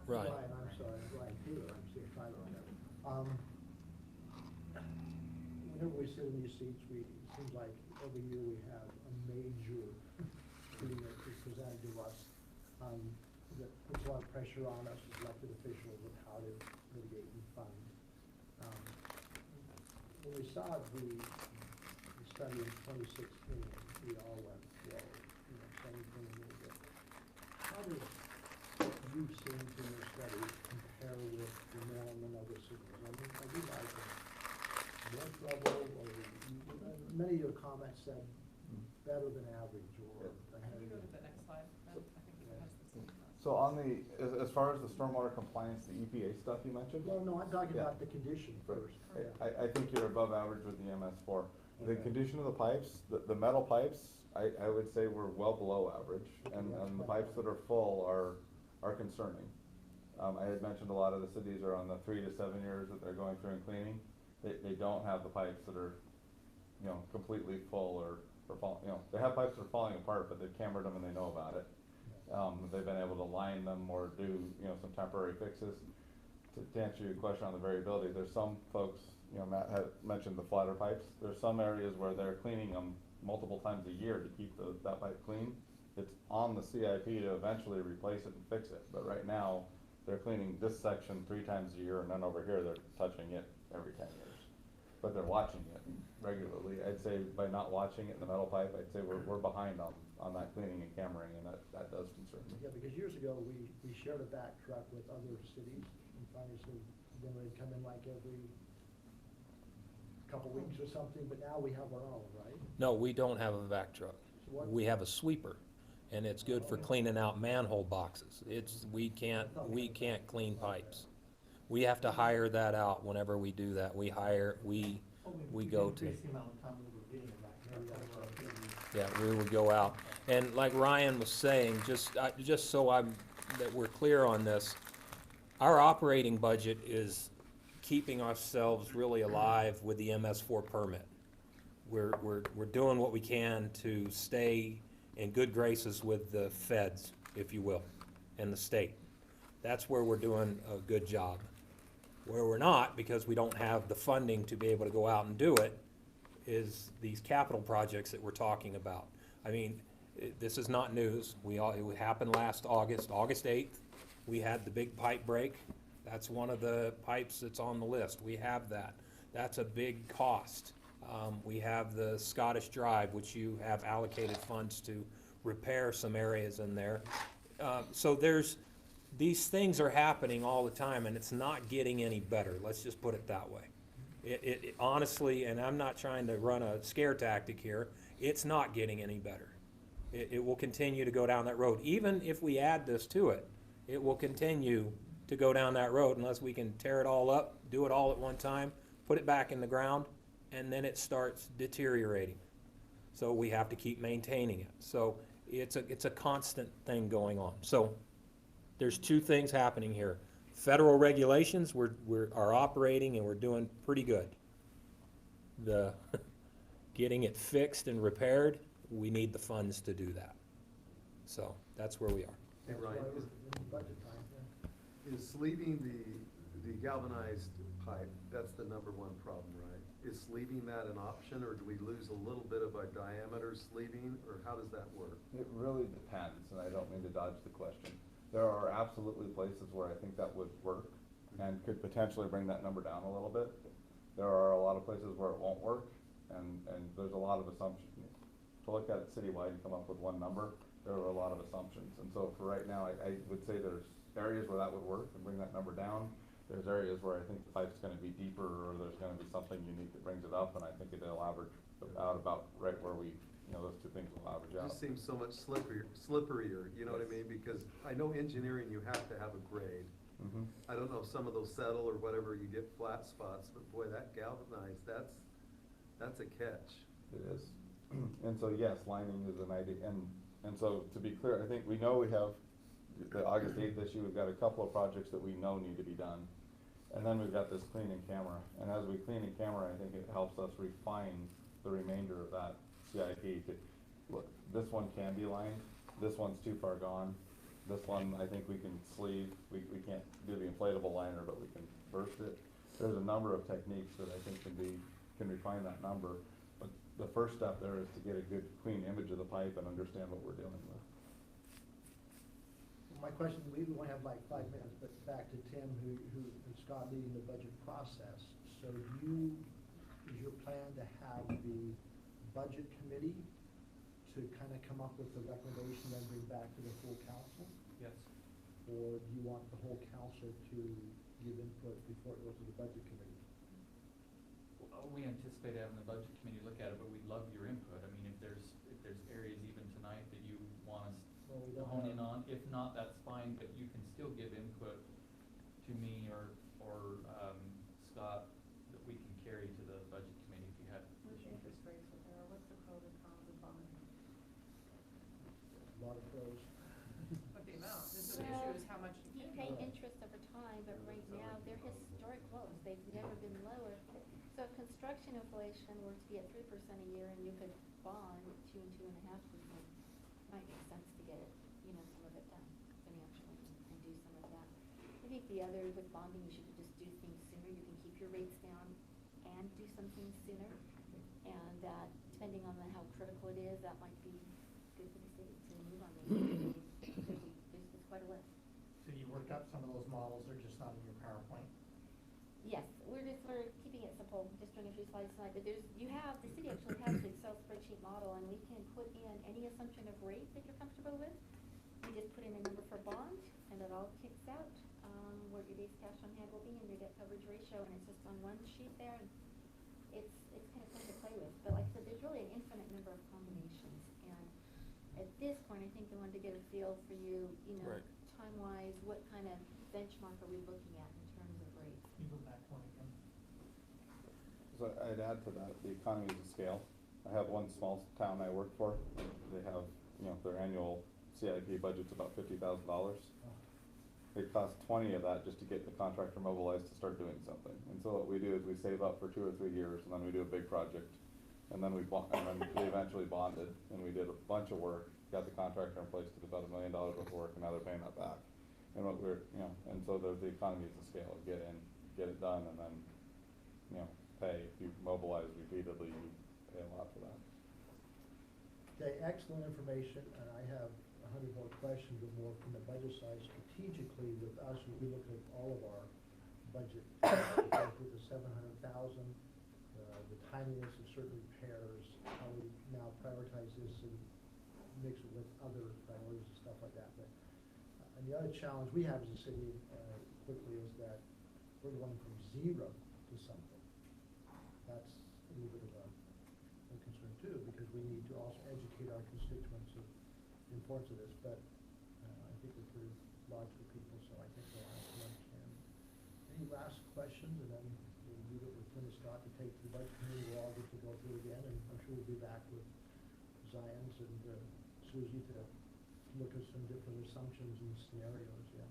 Right. Ryan, I'm sorry, Ryan Taylor, I'm seeing Tyler on there. Whenever we sit in these seats, it seems like every year we have a major thing that is presented to us, that puts a lot of pressure on us as elected officials of how to mitigate and fund. When we saw the study in 2016, we all went, well, you know, same thing a little bit. How does what you've seen from your study compare with the norm in other cities? I mean, I do like more trouble, or many of your comments said better than average, or ahead Can you go of. to the next slide? I think it has the same cost. So on the, as far as the stormwater compliance, the EPA stuff you mentioned? Well, no, I'm talking Yeah. about the condition first. Yeah. I think you're above average with the MS4. The Okay. condition of the pipes, the metal pipes, I would say we're well below average, and the pipes that are full are concerning. I had mentioned a lot of the cities are on the 3 to 7 years that they're going through and cleaning. They don't have the pipes that are, you know, completely full or fall, you know, they have pipes that are falling apart, but they've cambered them and they know about it. They've been able to line them or do, you know, some temporary fixes. To answer your question on the variability, there's some folks, you know, Matt had mentioned the flatter pipes. There's some areas where they're cleaning them multiple times a year to keep that pipe clean. It's on the CIP to eventually replace it and fix it, but right now, they're cleaning this section 3 times a year, and then over here, they're touching it every 10 years. but they're watching it regularly. I'd say by not watching it in the metal pipe, I'd say we're behind on that cleaning and cammering, and that does concern me. Yeah, because years ago, we shared a back truck with other cities, and finally, so then they'd come in like every couple weeks or something, but now we have our own, right? No, we don't have a vac truck. So what- We have a sweeper, and it's good for cleaning out manhole boxes. We can't clean pipes. We have to hire that out whenever we do that. We go to. Increase the amount of time we were getting back. Maybe that's what I'm thinking. Yeah, we would go out. And like Ryan was saying, just so that we're clear on this, our operating budget is keeping ourselves really alive with the MS4 permit. We're doing what we can to stay in good graces with the feds, if you will, and the state. That's where we're doing a good job. Where we're not, because we don't have the funding to be able to go out and do it, is these capital projects that we're talking about. I mean, this is not news. It happened last August 8th. We had the big pipe break. That's one of the pipes that's on the list. We have that. That's a big cost. We have the Scottish Drive, which you have allocated funds to repair some areas in there. So these things are happening all the time, and it's not getting any better. Let's just put it that way. It honestly, and I'm not trying to run a scare tactic here, it's not getting any better. It will continue to go down that road. Even if we add this to it, it will continue to go down that road unless we can tear it all up, do it all at one time, put it back in the ground, and then it starts deteriorating. So we have to keep maintaining it. So it's a constant thing going on. So there's two things happening here. Federal regulations, are operating and we're doing pretty good. The getting it fixed and repaired, we need the funds to do that. So that's where we are. Hey, That's Ryan, why we're in budget time, yeah. is sleeving the galvanized pipe, that's the number one problem, right? Is sleeving that an option, or do we lose a little bit of our diameter sleeving, or how does that work? It really depends, and I don't mean to dodge the question. There are absolutely places where I think that would work and could potentially bring that number down a little bit. There are a lot of places where it won't work, and there's a lot of assumptions. To look at it citywide and come up with one number, there are a lot of assumptions. And so for right now, I would say there's areas where that would work and bring that number down. There's areas where I think the pipe's gonna be deeper, or there's gonna be something unique that brings it up, and I think it'll average out about right where those two things will average It out. just seems so much slipperier, you know what I mean? Because I know engineering, you have to have a grade. Mhm. I don't know if some of those settle or whatever, you get flat spots, but boy, that galvanized, that's a catch. It is. And so, yes, lining is an idea, and so, to be clear, I think we know we have the August 8th issue, we've got a couple of projects that we know need to be done. And then we've got this clean and camera, and as we clean and camera, I think it helps us refine the remainder of that CIP. Look, this one can be lined, this one's too far gone. This one, I think we can sleeve, we can't do the inflatable liner, but we can burst it. There's a number of techniques that I think can refine that number. But the first step there is to get a good, clean image of the pipe and understand what we're dealing with. My question, we only have like 5 minutes, but back to Tim, who and Scott leading the budget process. So is your plan to have the budget committee to kind of come up with a recommendation and bring back to the full council? Yes. Or do you want the whole council to give input before it goes to the budget committee? We anticipate having the budget committee look at it, but we'd love your input. I mean, if there's areas even tonight that you want us Well, we to don't hone have- in on, if not, that's fine, but you can still give input to me or Scott that we can carry to the budget committee if you had. What's the interest rates with there, what's the pros and cons of bonding? A lot of pros. But the amount, this is the Well, issue, is how much. You pay interest over time, but right now, they're historic lows, they've never been lower. So if construction inflation were to be at 3% a year and you could bond 2 and 2.5%, might make sense to get it, some of it done financially and do some of that. I think the other with bonding is you could just do things sooner, you can keep your rates down and do some things sooner. And depending on how critical it is, that might be good for the city to move on those. There's quite a list. So you worked up some of those models, they're just not in your PowerPoint? Yes, we're keeping it simple, just doing a few slides tonight, but the city actually has an Excel spreadsheet model, and we can put in any assumption of rate that you're comfortable with. We just put in a number for bond, and it all kicks out, what your base cash on hand will be and your debt coverage ratio, and it's just on one sheet there, and it's kind of fun to play with, but like I said, there's really an infinite number of combinations, and at this point, I think they wanted to get a feel for you, Right. time-wise, what kind of benchmark are we looking at in terms of rates? You go back one again. So I'd add to that, the economies of scale. I have one small town I work for, they have, their annual CIP budget's about $50,000. It costs 20 of that just to get the contractor mobilized to start doing something. And so what we do is we save up for 2 or 3 years, and then we do a big project. And then we eventually bonded, and we did a bunch of work, got the contractor in place, did about $1 million worth of work, and now they're paying that back. And what and so there's the economies of scale, get in, get it done, and then, pay. If you mobilize repeatedly, you pay a lot for that. Okay, excellent information, and I have 100 more questions, but more from the budget side. Strategically, with us, we look at all of our budget, with the 700,000, the timeliness of certain repairs, how we now prioritize this and mix it with other priorities and stuff like that. But, and the other challenge we have as a city, quickly, is that we're going from zero to something. That's a little bit of a concern too, because we need to also educate our constituents of the importance of this, but I think we're pretty logical people, so I think we'll have to understand. Any last questions, and then we'll leave it with Tim and Scott to take to the budget committee. We'll all get to go through it again, and I'm sure we'll be back with Zions and Susie to look at some different assumptions and scenarios, yeah.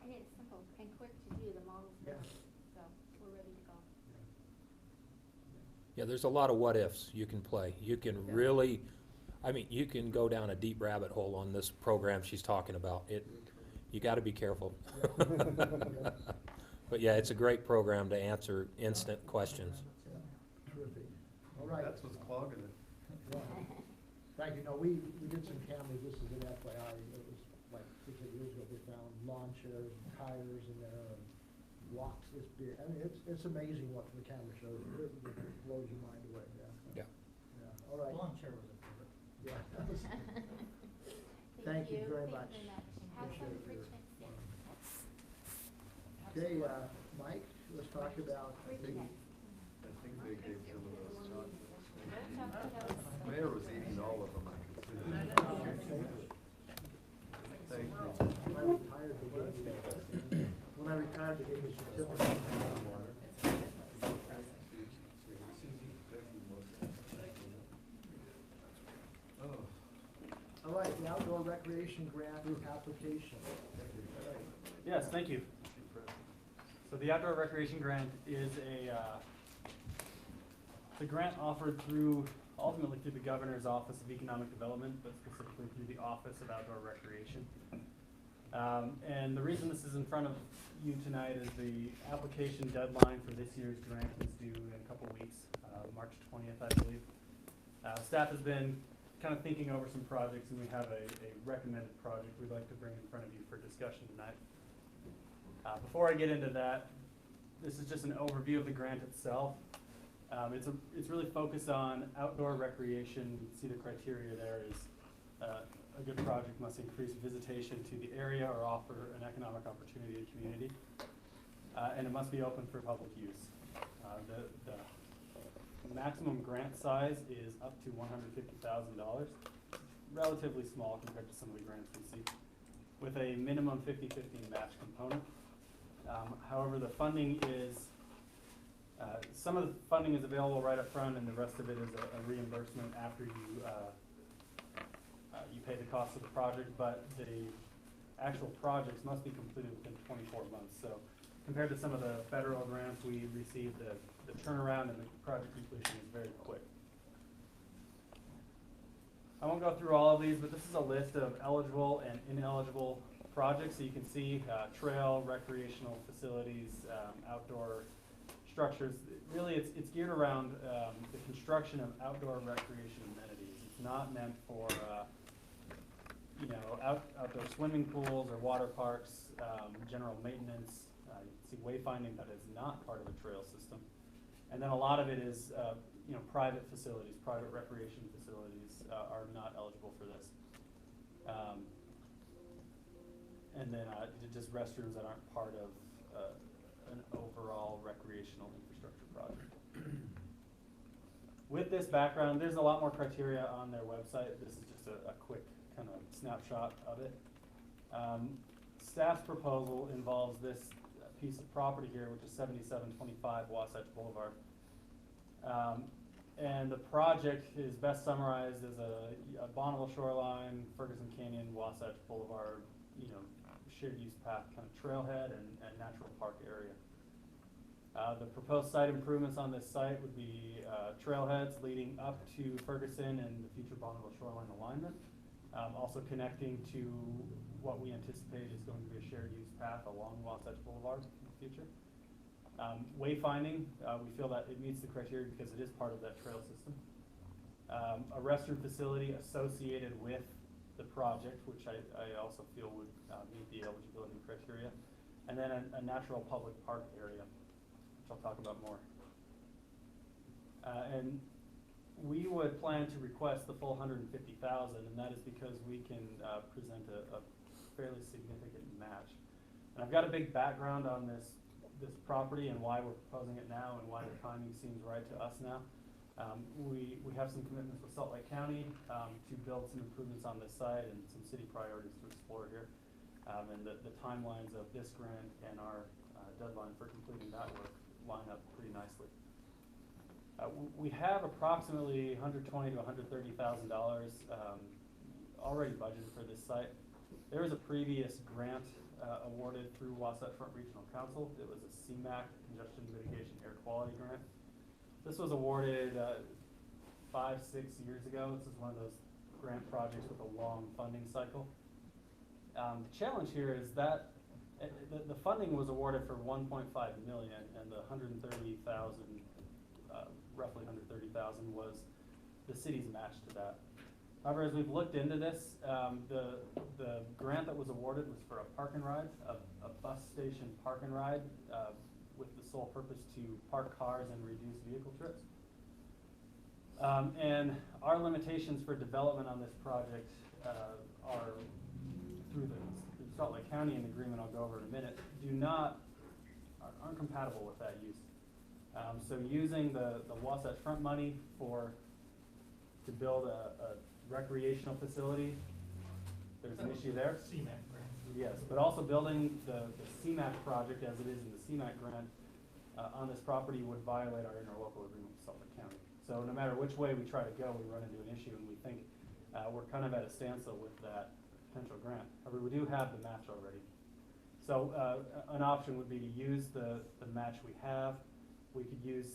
And it's simple and quick to do, the model's Yeah. done, so we're ready to go. Yeah, there's a lot of what-ifs you can play. You can really, you can go down a deep rabbit hole on this program she's talking about. You gotta be careful. But yeah, it's a great program to answer instant questions. Terrific. All right. That's what's clogging it. Yeah. Thank you. No, we did some cameras, this is an FYI, it was like 6 or 8 years ago, they found lawn chairs, and tires in there, and rocks this big. It's amazing what the camera shows, it blows your mind away, yeah. Yeah, all right. Lawn chair was a favorite. Yeah. Thank you very much. Have some Appreciate your- enrichment, Okay, Mike, let's talk about I think they gave some of those chocolates. yeah. Mayor was eating all of them, I could see. Thank you. When I retired, they gave me a certificate. All right, the outdoor recreation grant application. All right. Yes, thank you. So the outdoor recreation grant is the grant offered ultimately through the Governor's Office of Economic Development, but specifically through the Office of Outdoor Recreation. And the reason this is in front of you tonight is the application deadline for this year's grant is due in a couple weeks, March 20th, I believe. Staff has been kind of thinking over some projects, and we have a recommended project we'd like to bring in front of you for discussion tonight. Before I get into that, this is just an overview of the grant itself. It's really focused on outdoor recreation. You can see the criteria there is a good project must increase visitation to the area or offer an economic opportunity to the community. And it must be open for public use. The maximum grant size is up to $150,000, relatively small compared to some of the grants we see, with a minimum 50-50 match component. However, the funding is, some of the funding is available right up front, and the rest of it is a reimbursement after you pay the cost of the project, but the actual projects must be completed within 24 months. So compared to some of the federal grants we received, the turnaround and the project completion is very quick. I won't go through all of these, but this is a list of eligible and ineligible projects. So you can see trail, recreational facilities, outdoor structures. Really, it's geared around the construction of outdoor recreation amenities. It's not meant for outdoor swimming pools or water parks, general maintenance, You can see wayfinding that is not part of a trail system. And then a lot of it is, private facilities, private recreation facilities are not eligible for this. And then just restrooms that aren't part of an overall recreational infrastructure project. With this background, there's a lot more criteria on their website. This is just a quick kind of snapshot of it. Staff's proposal involves this piece of property here, which is 7725 Wasatch Boulevard. And the project is best summarized as a Bonneville shoreline, Ferguson Canyon, Wasatch Boulevard, shared use path kind of trailhead and natural park area. The proposed site improvements on this site would be trailheads leading up to Ferguson and the future Bonneville shoreline alignment. Also connecting to what we anticipate is going to be a shared use path along Wasatch Boulevard in the future. Wayfinding, we feel that it meets the criteria because it is part of that trail system. A restroom facility associated with the project, which I also feel would meet the eligibility criteria. And then a natural public park area, which I'll talk about more. And we would plan to request the full $150,000, and that is because we can present a fairly significant match. And I've got a big background on this property and why we're proposing it now and why the timing seems right to us now. We have some commitments with Salt Lake County to build some improvements on this site and some city priorities to explore here. And the timelines of this grant and our deadline for completing that work line up pretty nicely. We have approximately $120,000 to $130,000 already budgeted for this site. There was a previous grant awarded through Wasatch Front Regional Council. It was a CMAQ, Congestion Mitigation Air Quality Grant. This was awarded 5-6 years ago. This is one of those grant projects with a long funding cycle. The challenge here is that the funding was awarded for $1.5 million, and the $130,000, roughly $130,000, was the city's match to that. However, as we've looked into this, the grant that was awarded was for a park and ride, a bus station park and ride, with the sole purpose to park cars and reduce vehicle trips. And our limitations for development on this project are through the Salt Lake County and agreement I'll go over in a minute, aren't compatible with that use. So using the Wasatch Front money to build a recreational facility, there's an issue there. CMAQ grant. Yes, but also building the CMAQ project as it is in the CMAQ grant on this property would violate our interlocal agreement with Salt Lake County. So no matter which way we try to go, we run into an issue, and we think we're kind of at a standstill with that potential grant. However, we do have the match already. So an option would be to use the match we have. We could use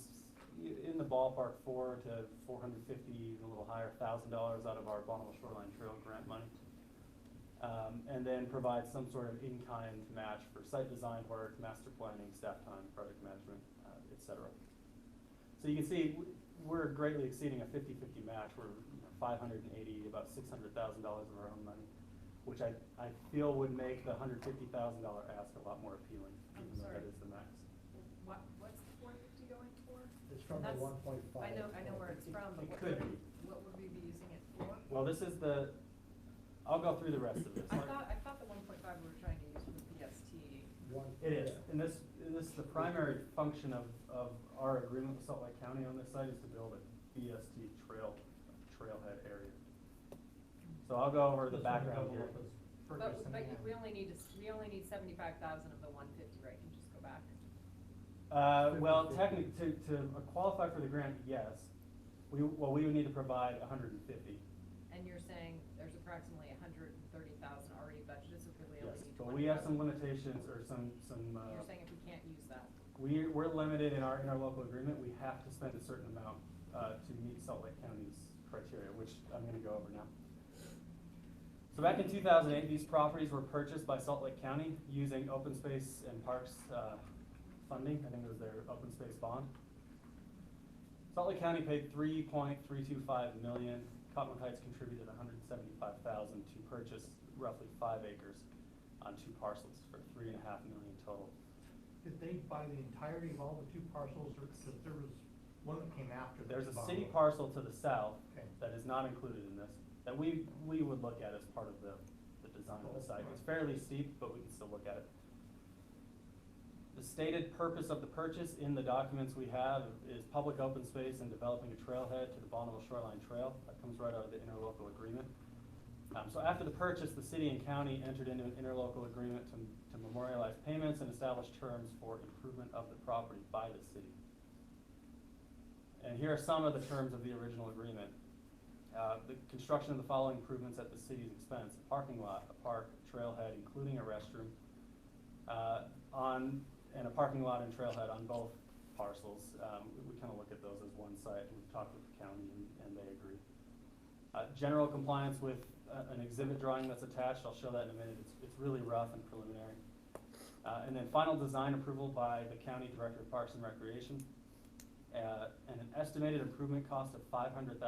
in the ballpark $400,000 to $450,000, even a little higher, $1,000 out of our Bonneville Shoreline Trail grant money. And then provide some sort of in-kind match for site design work, master planning, staff time, project management, et cetera. So you can see we're greatly exceeding a 50-50 match. We're $580,000, about $600,000 of our own money, which I feel would make the $150,000 ask a lot more appealing, even though that is the max. What's the 450 going for? It's from the That's- 1.5. I know where it's from, but It could be. what would we be using it for? Well, this is I'll go through the rest of this. I thought the 1.5 we were trying to use for the PST. It is, and this is the primary function of our agreement with Salt Lake County on this site is to build a BST trailhead area. So I'll go over the background here. But we only need 75,000 of the 150, right? Can you just go back? Well, technically, to qualify for the grant, yes. We would need to provide 150. And you're saying there's approximately 130,000 already budgeted, so could we only Yes, need 20,000? but we have some limitations or some. You're saying if we can't use that? We're limited in our local agreement. We have to spend a certain amount to meet Salt Lake County's criteria, which I'm going to go over now. So back in 2008, these properties were purchased by Salt Lake County using open space and parks funding. I think it was their open space bond. Salt Lake County paid $3.325 million. Cottonwood Heights contributed $175,000 to purchase roughly 5 acres on 2 parcels for $3.5 million total. Did they buy the entirety of all the two parcels, or, cause there was one that came after? There's a that city bond. parcel to the south Okay. that is not included in this, that we would look at as part of the design of the site. It's fairly steep, but we can still look at it. The stated purpose of the purchase in the documents we have is public open space and developing a trailhead to the Bonneville Shoreline Trail. That comes right out of the interlocal agreement. So after the purchase, the city and county entered into an interlocal agreement to memorialize payments and establish terms for improvement of the property by the city. And here are some of the terms of the original agreement. The construction of the following improvements at the city's expense: a parking lot, a park, trailhead, including a restroom, and a parking lot and trailhead on both parcels. We kind of look at those as one site. We've talked with the county and they agree. General compliance with an exhibit drawing that's attached. I'll show that in a minute. It's really rough and preliminary. And then final design approval by the county director of Parks and Recreation. And an estimated improvement cost of $500,000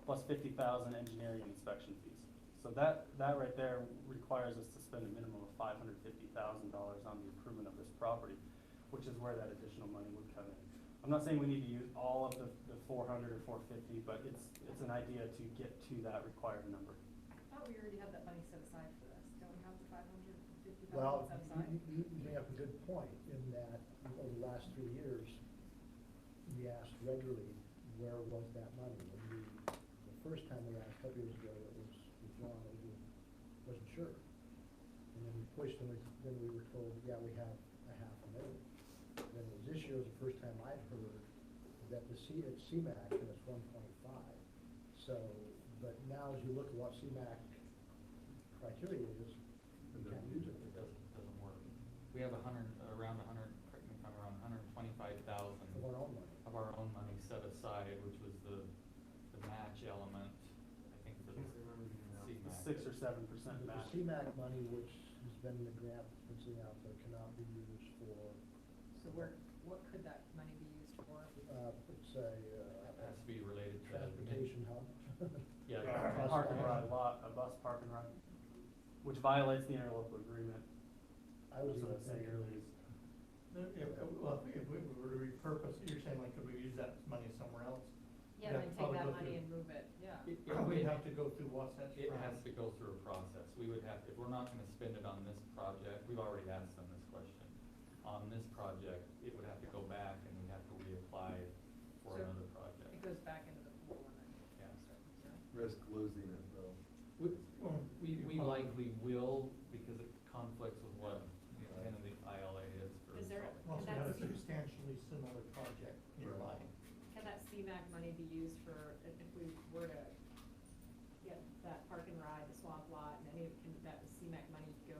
plus $50,000 engineering and inspection fees. So that right there requires us to spend a minimum of $550,000 on the improvement of this property, which is where that additional money would come in. I'm not saying we need to use all of the 400 or 450, but it's an idea to get to that required number. I thought we already had that money set aside for this. Don't we have the $550,000 Well, set aside? you bring up a good point in that over the last 3 years, we asked regularly, where was that money? And the first time we asked, a couple years ago, it was withdrawn, we wasn't sure. And then we pushed and then we were told, yeah, we have $500,000. Then it was this year was the first time I'd heard that at CMAQ, and it's 1.5. So, but now as you look at what CMAQ criteria is, you can't use it. It doesn't work. We have around 125,000 Of our own money. of our own money set aside, which was the match element, I think, for the CMAQ. 6 or 7% The match. CMAQ money, which has been in the grant that's been sitting out there, cannot be used for, So what could that money be used for? let's say, It has to be related to. transportation hub. Yeah. A park and ride lot, a bus park and ride, which violates the interlocal agreement. I was That's what I even was saying thinking, earlier. If we were to repurpose, you're saying like, could we use that money somewhere else? Yeah, We'd have to then take probably that go money through- and move it, yeah. We'd have to go through Wasatch It Front. has to go through a process. We would have, if we're not gonna spend it on this project, we've already asked them this question. On this project, it would have to go back and we'd have to reapply for So another project. It goes back into the pool and then. Yeah. Risk losing it though. We likely will, because it conflicts with what the intent of the ILA is for. Is there- Well, And we have a that's- substantially similar project nearby. Can that CMAQ money be used for, if we were to get that park and ride, the swamp lot, and can that CMAQ money go,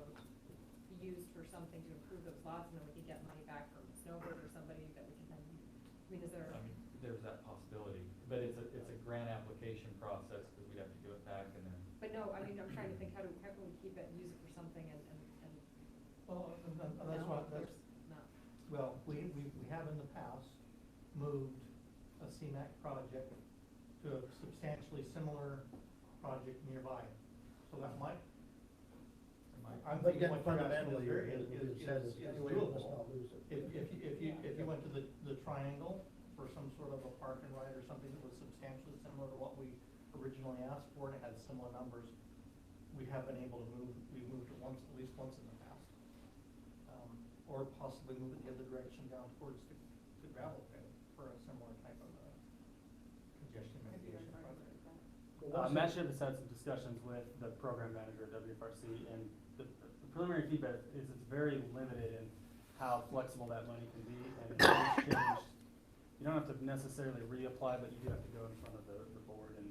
be used for something to improve those lots, and then we could get money back from Snowbird or somebody that we can then, I mean, is there? I mean, there's that possibility, but it's a grant application process, because we'd have to give it back and then. But no, I mean, I'm trying to think, how can we keep it and use it for something and, Well, and that's no, what, there's that's, not. well, we have in the past moved a CMAQ project to a substantially similar project nearby. So that might, I'm But thinking again, what you're asking fundamentally, is it says, anyway, let's not doable. lose it. If you went to the triangle for some sort of a park and ride or something that was substantially similar to what we originally asked for, and it had similar numbers, we have been able to we've moved it once, at least once in the past. Or possibly move it the other direction down towards the gravel pit for a similar type of congestion mitigation project. Matt Shipp has had some discussions with the program manager at WFRC, and the preliminary feedback is it's very limited in how flexible that money can be, and it's changed. You don't have to necessarily reapply, but you do have to go in front of the board and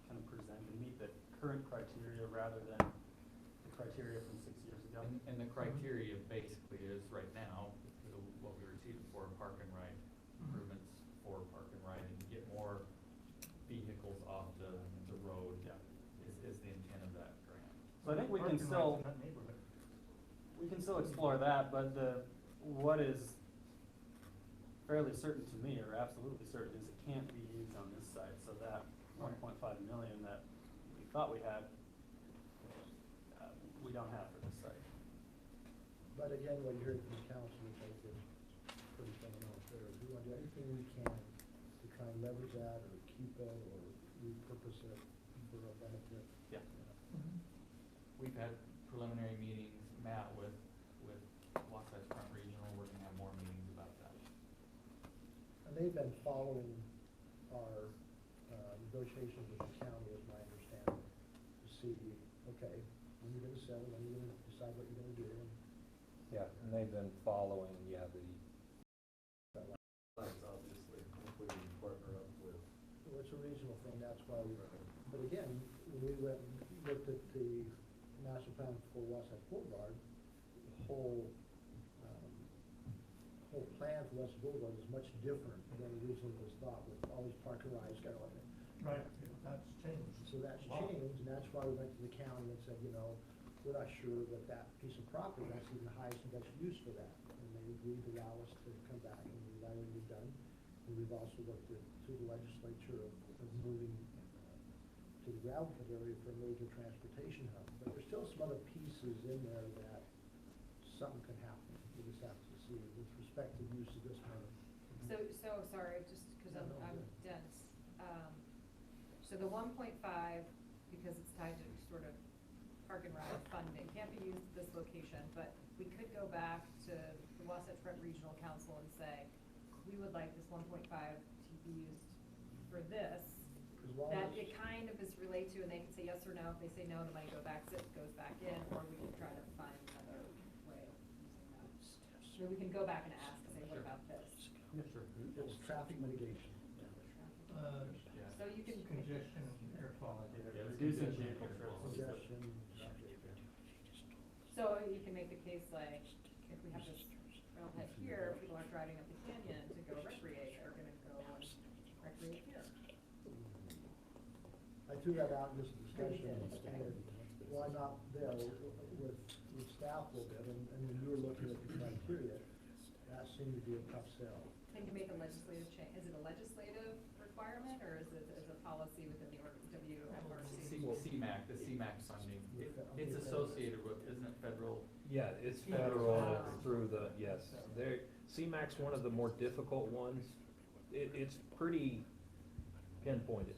kind of present and meet the current criteria rather than the criteria from 6 years ago. And the criteria basically is right now, what we received for park and ride improvements for park and ride, and to get more vehicles off the road. Yeah. Is the intent of that grant. So I think we can Parking still, lots in that neighborhood. we can still explore that, but what is fairly certain to me, or absolutely certain, is it can't be used on this site, so that 1.5 million that we thought we had, we don't have for this site. But again, what you heard from the council, which I think is pretty fundamental there, is we want to do everything we can to try and leverage that or keep it or repurpose it for a benefit. Yeah. Mhm. We've had preliminary meetings, Matt, with Wasatch Front Regional, we're gonna have more meetings about that. And they've been following our negotiations with the county, is my understanding, to see, okay, when you're gonna sell, when you're gonna decide what you're gonna do. And Yeah, and they've been following, yeah, Lines, obviously, hopefully we can partner up with. well, it's a regional thing, that's why we, but again, when we went and looked at the master plan for Wasatch Boulevard, the whole plan for Wasatch Boulevard is much different than originally was thought, with all these parking rides going. Right, that's changed. So that's Wow. changed, and that's why we went to the county and said, we're not sure that that piece of property, that's even the highest and best use for that. And they agreed to allow us to come back and evaluate what we've done. And we've also looked at, through the legislature, of moving to the gravel pit area for a major transportation hub. But there's still some other pieces in there that something could happen. We just have to see with respect to use of this money. So, sorry, just because No, no, I'm good. dense. So the 1.5, because it's tied to sort of park and ride funding, can't be used at this location, but we could go back to the Wasatch Front Regional Council and say, we would like this 1.5 to be used for this. As long That as- it kind of is related to, and they can say yes or no. If they say no, the money goes back in, or we can try to find another way of using that. So we can go back and ask, and say, what about this? Yeah, sure. It's traffic mitigation. Yeah. So you can. Congestion, air quality. Yeah, reducing Congestion. vehicle trips. Congestion. So you can make the case like, if we have this railhead here, people aren't driving up the canyon to go recreate, they're gonna go and recreate here. I threw that out in this discussion, why not there with staff a little bit, and when you were looking at the criteria, that seemed to be a tough sell. Can you make a legislative change? Is it a legislative requirement, or is it as a policy within the WFRC? CMAQ, the CMAQ funding, it's associated with, isn't it federal? Yeah, it's Yeah. federal Wow. through the, yes, CMAQ's one of the more difficult ones. It's pretty pinpointed,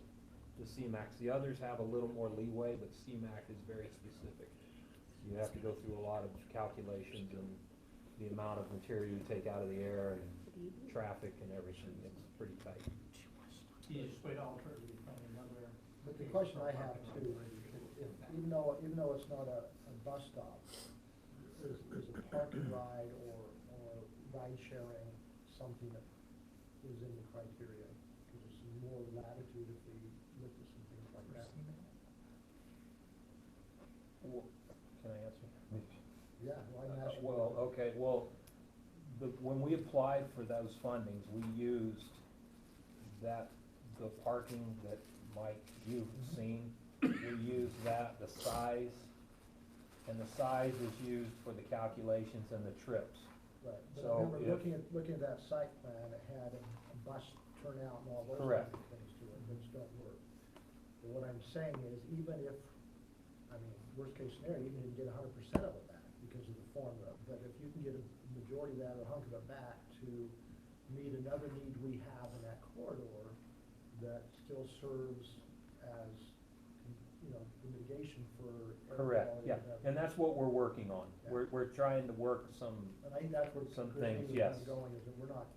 the CMAQs. The others have a little more leeway, but CMAQ is very specific. You have to go through a lot of calculations and the amount of material you take out of the air and traffic and everything. It's pretty tight. Each way to alter it, we find another. But the question I have too, if, even though it's not a bus stop, is a park and ride or ride sharing something that is in the criteria? Because there's some more latitude if we look at some things like that. Can I answer? Yeah, well, I'm asking. Well, okay, well, when we applied for those fundings, we used the parking that, Mike, you've seen. We used that, the size, and the size was used for the calculations and the trips. Right, but So I remember if- looking at that site plan, it had a bus turnout and all those Correct. kinds of things to it, which don't work. But what I'm saying is, even if, worst case scenario, you can get 100% of it back because of the formula, but if you can get a majority of that or a hunk of it back to meet another need we have in that corridor that still serves as, the mitigation for air Correct, quality yeah, everything. and that's what we're working on. Yeah. We're trying to work some, And I think that's where some Christine things, was kind of yes. going, is that we're not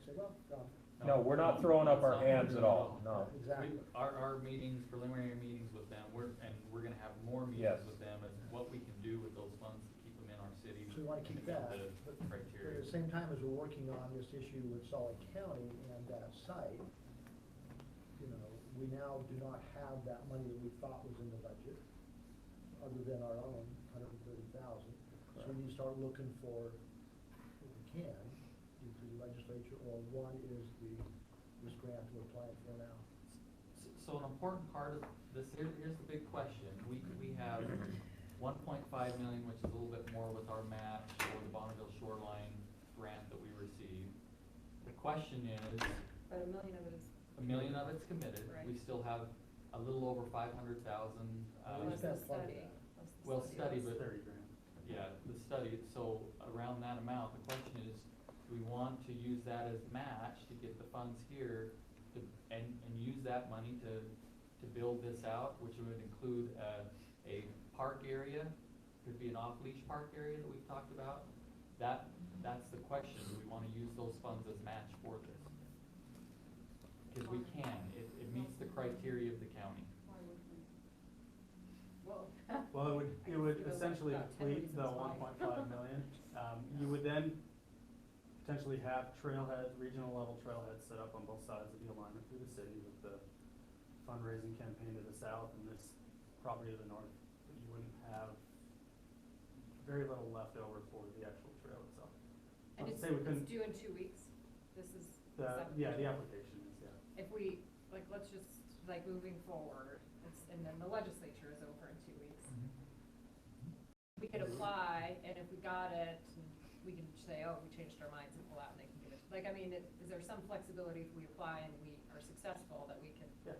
saying, well, done. no, we're not throwing up our hands at all, no. Exactly. Our meetings, preliminary meetings with them, we're gonna have more Yes. meetings with them, and what we can do with those funds to keep them in our city. So we wanna keep that, The but criteria. at the same time as we're working on this issue with Solid County and that site, we now do not have that money that we thought was in the budget, other than our own $130,000. So we need to start looking for, if we can, either through the legislature, or one is this grant we're applying for now. So an important part of this, here's the big question. We have 1.5 million, which is a little bit more with our match for the Bonneville Shoreline grant that we received. The question is, But $1 million of it is. $1 million of it's committed. Right. We still have a little over 500,000. We Plus the spent part of study. that. plus the Well, study, plus- but, 30 grand. yeah, the study, so around that amount, the question is, do we want to use that as match to get the funds here to, and use that money to build this out, which would include a park area, could be an off-leash park area that we've talked about. That's the question, do we wanna use those funds as match for this? Cause we can, it meets the criteria of the county. Why would we? Well. Well, it I would can see essentially about 10 deplete the reasons why. 1.5 million. You would then potentially have trailheads, regional level trailheads set up on both sides of the alignment through the city with the fundraising campaign to the south and this property to the north. But you wouldn't have very little left over for the actual trail itself. And Not to it's, say we couldn't- it's due in 2 weeks. This is. Yeah, the application is, yeah. If we, like, let's just, like, moving forward, and then the legislature is over in 2 weeks. We could apply, and if we got it, we can say, oh, we changed our minds and pull out, and they can give it. Like, I mean, is there some flexibility if we apply and we are successful that we can? Yeah.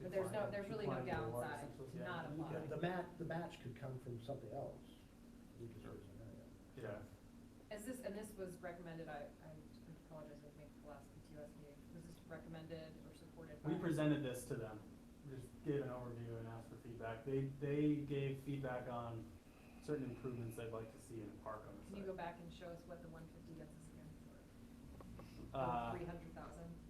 But there's really no Decline the award, downside essentially, to yeah. not The apply. the match could come from something else. We just raise an area. Yeah. Is this, and this was recommended, I apologize, I think the last PTOS meeting, was this recommended or supported by? We presented this to them, just gave an overview and asked for feedback. They gave feedback on certain improvements they'd like to see in the park on the Can site. you go back and show us what the 150 gets us again? Uh, 300,000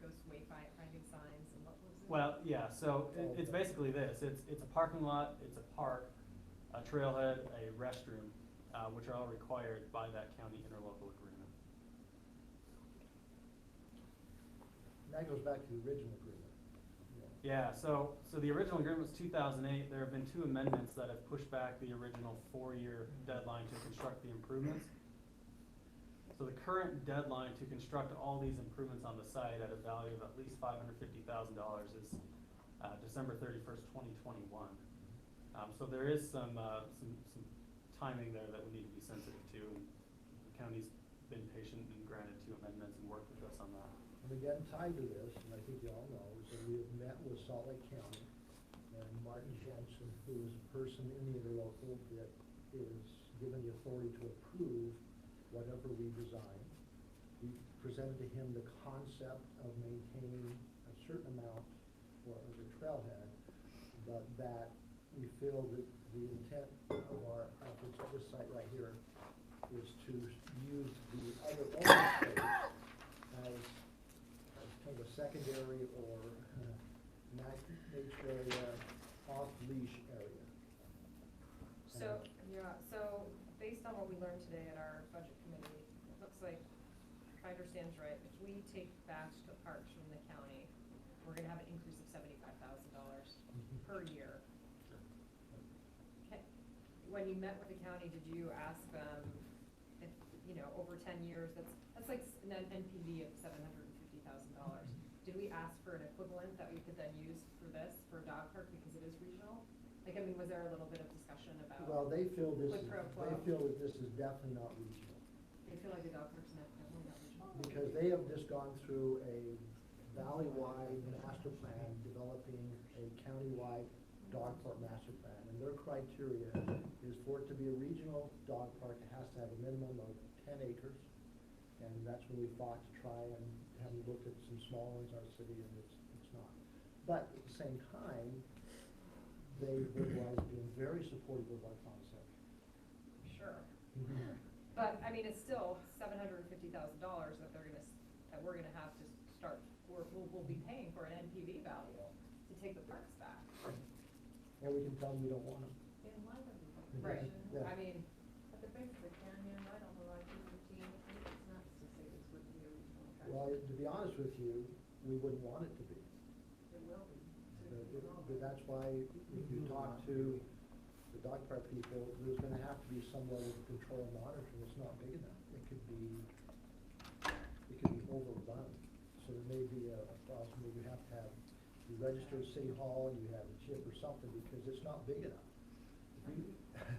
goes wayfinding signs, and what was it? Well, yeah, so it's basically this, it's a parking lot, it's a park, a trailhead, a restroom, which are all required by that county interlocal agreement. That goes back to the original agreement. Yeah, so the original agreement was 2008, there have been 2 amendments that have pushed back the original 4-year deadline to construct the improvements. So the current deadline to construct all these improvements on the site at a value of at least $550,000 is December 31st, 2021. So there is some timing there that we need to be sensitive to, and the county's been patient and granted 2 amendments and worked with us on that. And again, tied to this, and I think you all know, is that we have met with Salt Lake County and Martin Jensen, who is a person in the interlocal that is given the authority to approve whatever we design. We presented to him the concept of maintaining a certain amount for as a trailhead, but that we feel that the intent of our efforts at this site right here is to use the other open space as kind of a secondary or nature area, off-leash area. So, yeah, so based on what we learned today at our budget committee, it looks like, if I understand this right, if we take back the parks from the county, we're gonna have an increase of $75,000 per year. Okay, when you met with the county, did you ask them if, you know, over 10 years, that's like an NPV of $750,000. Did we ask for an equivalent that we could then use for this, for a dog park, because it is regional? Like, I mean, was there a little bit of discussion about? Well, they feel this quid is, pro quo? they feel that this is definitely not regional. They feel like the dog park's definitely not regional? Because they have just gone through a valley-wide master plan, developing a county-wide dog park master plan. And their criteria is for it to be a regional dog park, it has to have a minimum of 10 acres. And that's when we fought to try and have looked at some small ones in our city, and it's not. But at the same time, they were being very supportive of our concept. Sure. But, I mean, it's still $750,000 that we're gonna have to start, we'll be paying for an NPV value to take the parks back. And we can tell them we don't want them. In light of the Right, Yeah. I mean, at the base of the canyon, right on the right of the routine, it's nuts to say this wouldn't be a regional attraction. Well, to be honest with you, we wouldn't want it to be. It will be. But that's why if you talk to the dog park people, there's gonna have to be some level of control and monitoring. It's not big enough. It could be overrun. So there may be a clause where you have to have, you register at City Hall, you have a chip or something, because it's not big enough.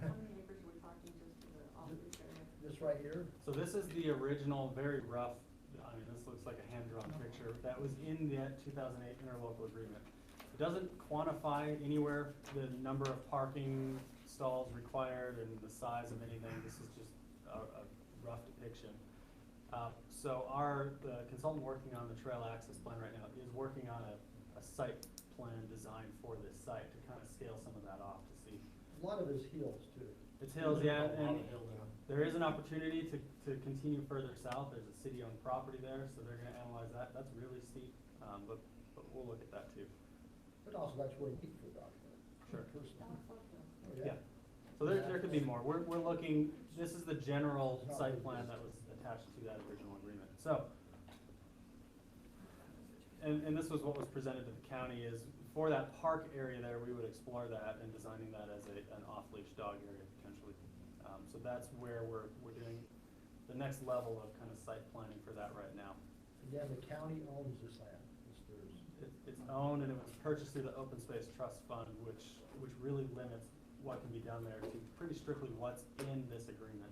How many acres are we talking just for the off-leash area? This right here, So this is the original, very rough, I mean, this looks like a hand-drawn picture, that was in the 2008 interlocal agreement. It doesn't quantify anywhere the number of parking stalls required and the size of anything. This is just a rough depiction. So the consultant working on the trail access plan right now is working on a site plan design for this site to kind of scale some of that off to see. A lot of it is hills too. It's hills, yeah, A lot and of hill there. there is an opportunity to continue further south. There's a city-owned property there, so they're gonna analyze that. That's really steep, but we'll look at that too. But also that's where you need for document. Sure. Personally. Oh, Yeah. So there could be more. We're looking, this is the general site plan that was attached to that original agreement. So, and this was what was presented to the county is, for that park area there, we would explore that and designing that as an off-leash dog area potentially. So that's where we're doing the next level of kind of site planning for that right now. Again, the county owns this land. It's owned and it was purchased through the Open Space Trust Fund, which really limits what can be done there to pretty strictly what's in this agreement.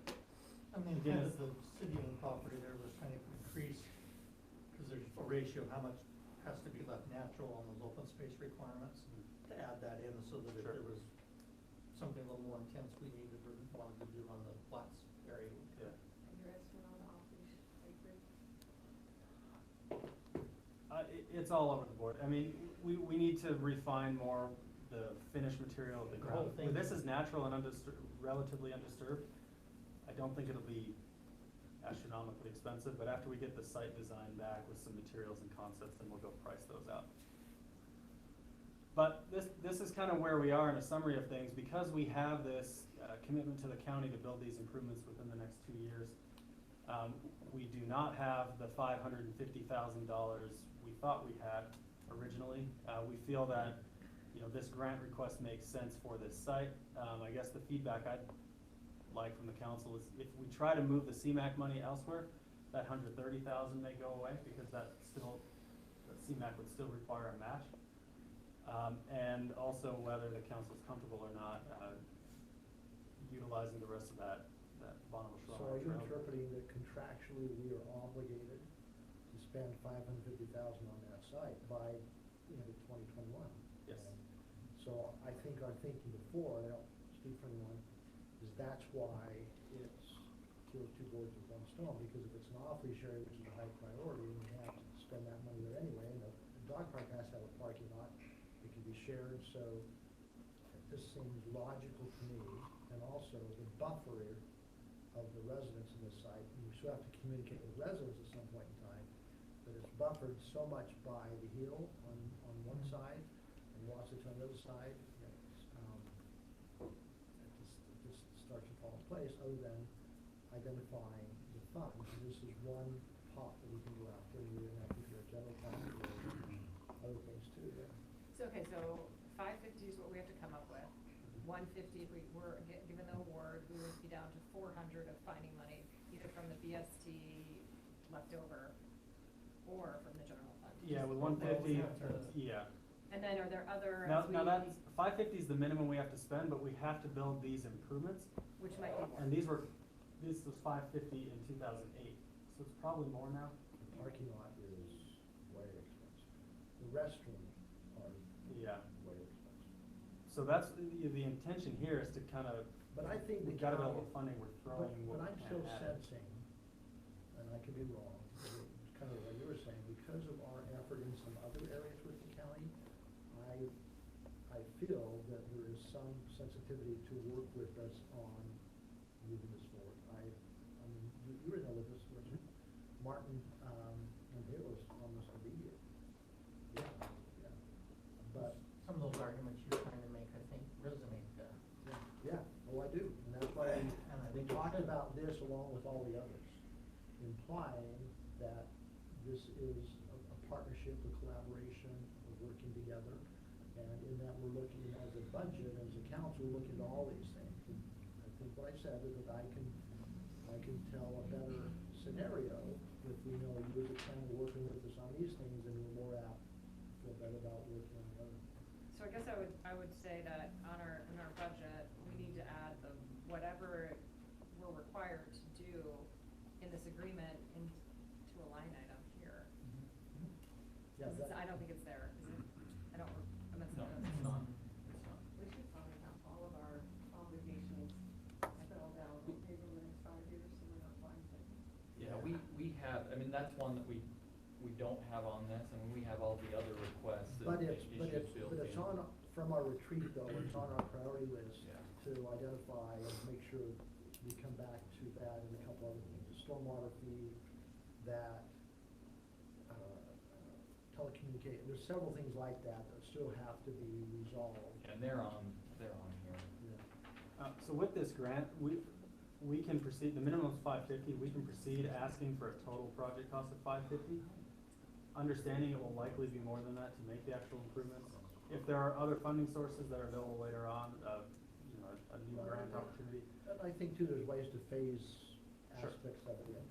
I mean, Again, kind of the city-owned property there was kind of increased, because there's a ratio of how much has to be left natural on those open space requirements, to add that in, so that if Sure. there was something a little more intense we needed or wanted to do on the flats area. Yeah. And your estimate on the off-leash acreage? It's all over the board. I mean, we need to refine more the finished material of the The whole ground. thing. This is natural and relatively undisturbed. I don't think it'll be astronomically expensive, but after we get the site design back with some materials and concepts, then we'll go price those out. But this is kind of where we are in a summary of things. Because we have this commitment to the county to build these improvements within the next 2 years, we do not have the $550,000 we thought we had originally. We feel that, this grant request makes sense for this site. I guess the feedback I'd like from the council is if we try to move the CMAQ money elsewhere, that $130,000 may go away because that CMAQ would still require a match. And also whether the council's comfortable or not utilizing the rest of that Bonneville So Shoreline are you Trail. interpreting that contractually we are obligated to spend $550,000 on that site by the end of 2021? Yes. So I think our thinking before, and I don't speak for anyone, is that's why it's kills two birds with one stone, because if it's an off-leash area, which is a high priority, and we have to spend that money there anyway, and the dog park has to have a parking lot, it can be shared, so this seems logical to me, and also the buffer of the residents in this site, and we still have to communicate with residents at some point in time, but it's buffered so much by the hill on one side, and Washington on the other side, that it just starts to fall in place, other than identifying the funds. And this is one pot that we can go after, and we're gonna have to do a general fund or other things too, yeah. So, okay, so 550 is what we have to come up with. 150, if we were given the award, we would be down to 400 of finding money, either from the BST leftover or from the general fund. Yeah, with Well, we 150, have to- yeah. And then are there other? Now that's, 550 is the minimum we have to spend, but we have to build these improvements. Which might be more. And this was 550 in 2008, so it's probably more now. The parking lot is way expensive. The restrooms are Yeah. way expensive. So that's, the intention here is to kind of, But I think the we've got county. available funding, we're throwing what But we I'm can still at it. sensing, and I could be wrong, but it's kind of what you were saying, because of our effort in some other areas with the county, I feel that there is some sensitivity to work with us on moving this forward. I mean, you were in there with us, weren't you? Martin, and it was almost immediate. Yeah, yeah. But, Some of those arguments you're trying to make, I think, resonate, yeah, oh, I do, and that's why And I we think it's talked good. about this along with all the others, implying that this is a partnership, a collaboration, of working together. And in that, we're looking as a budget, as a council, looking at all these things. And I think what I said is that I can tell a better scenario if we know you as a town working with us on these things, and we're more apt to feel better about working on the other. So I guess I would say that in our budget, we need to add whatever we're required to do in this agreement into a line item here. Yeah, I don't think it's there, is it? I don't, I'm not No, saying it's that. not, it's not. We should probably have all of our we have, I mean, that's one that we don't have on this, and we have all the other requests and But it's, issues built in. but it's on, from our retreat though, it's on our priority list Yeah. to identify and make sure we come back to that and a couple other things. The stormwater fee, that, telecommunicate, there's several things like that that still have to be resolved. And they're on here. So with this grant, we can proceed, the minimum is $550, we can proceed asking for a total project cost of $550. Understanding it will likely be more than that to make the actual improvements. If there are other funding sources that are available later on, a new grant opportunity. And I think too, there's ways to phase Sure. aspects of it in.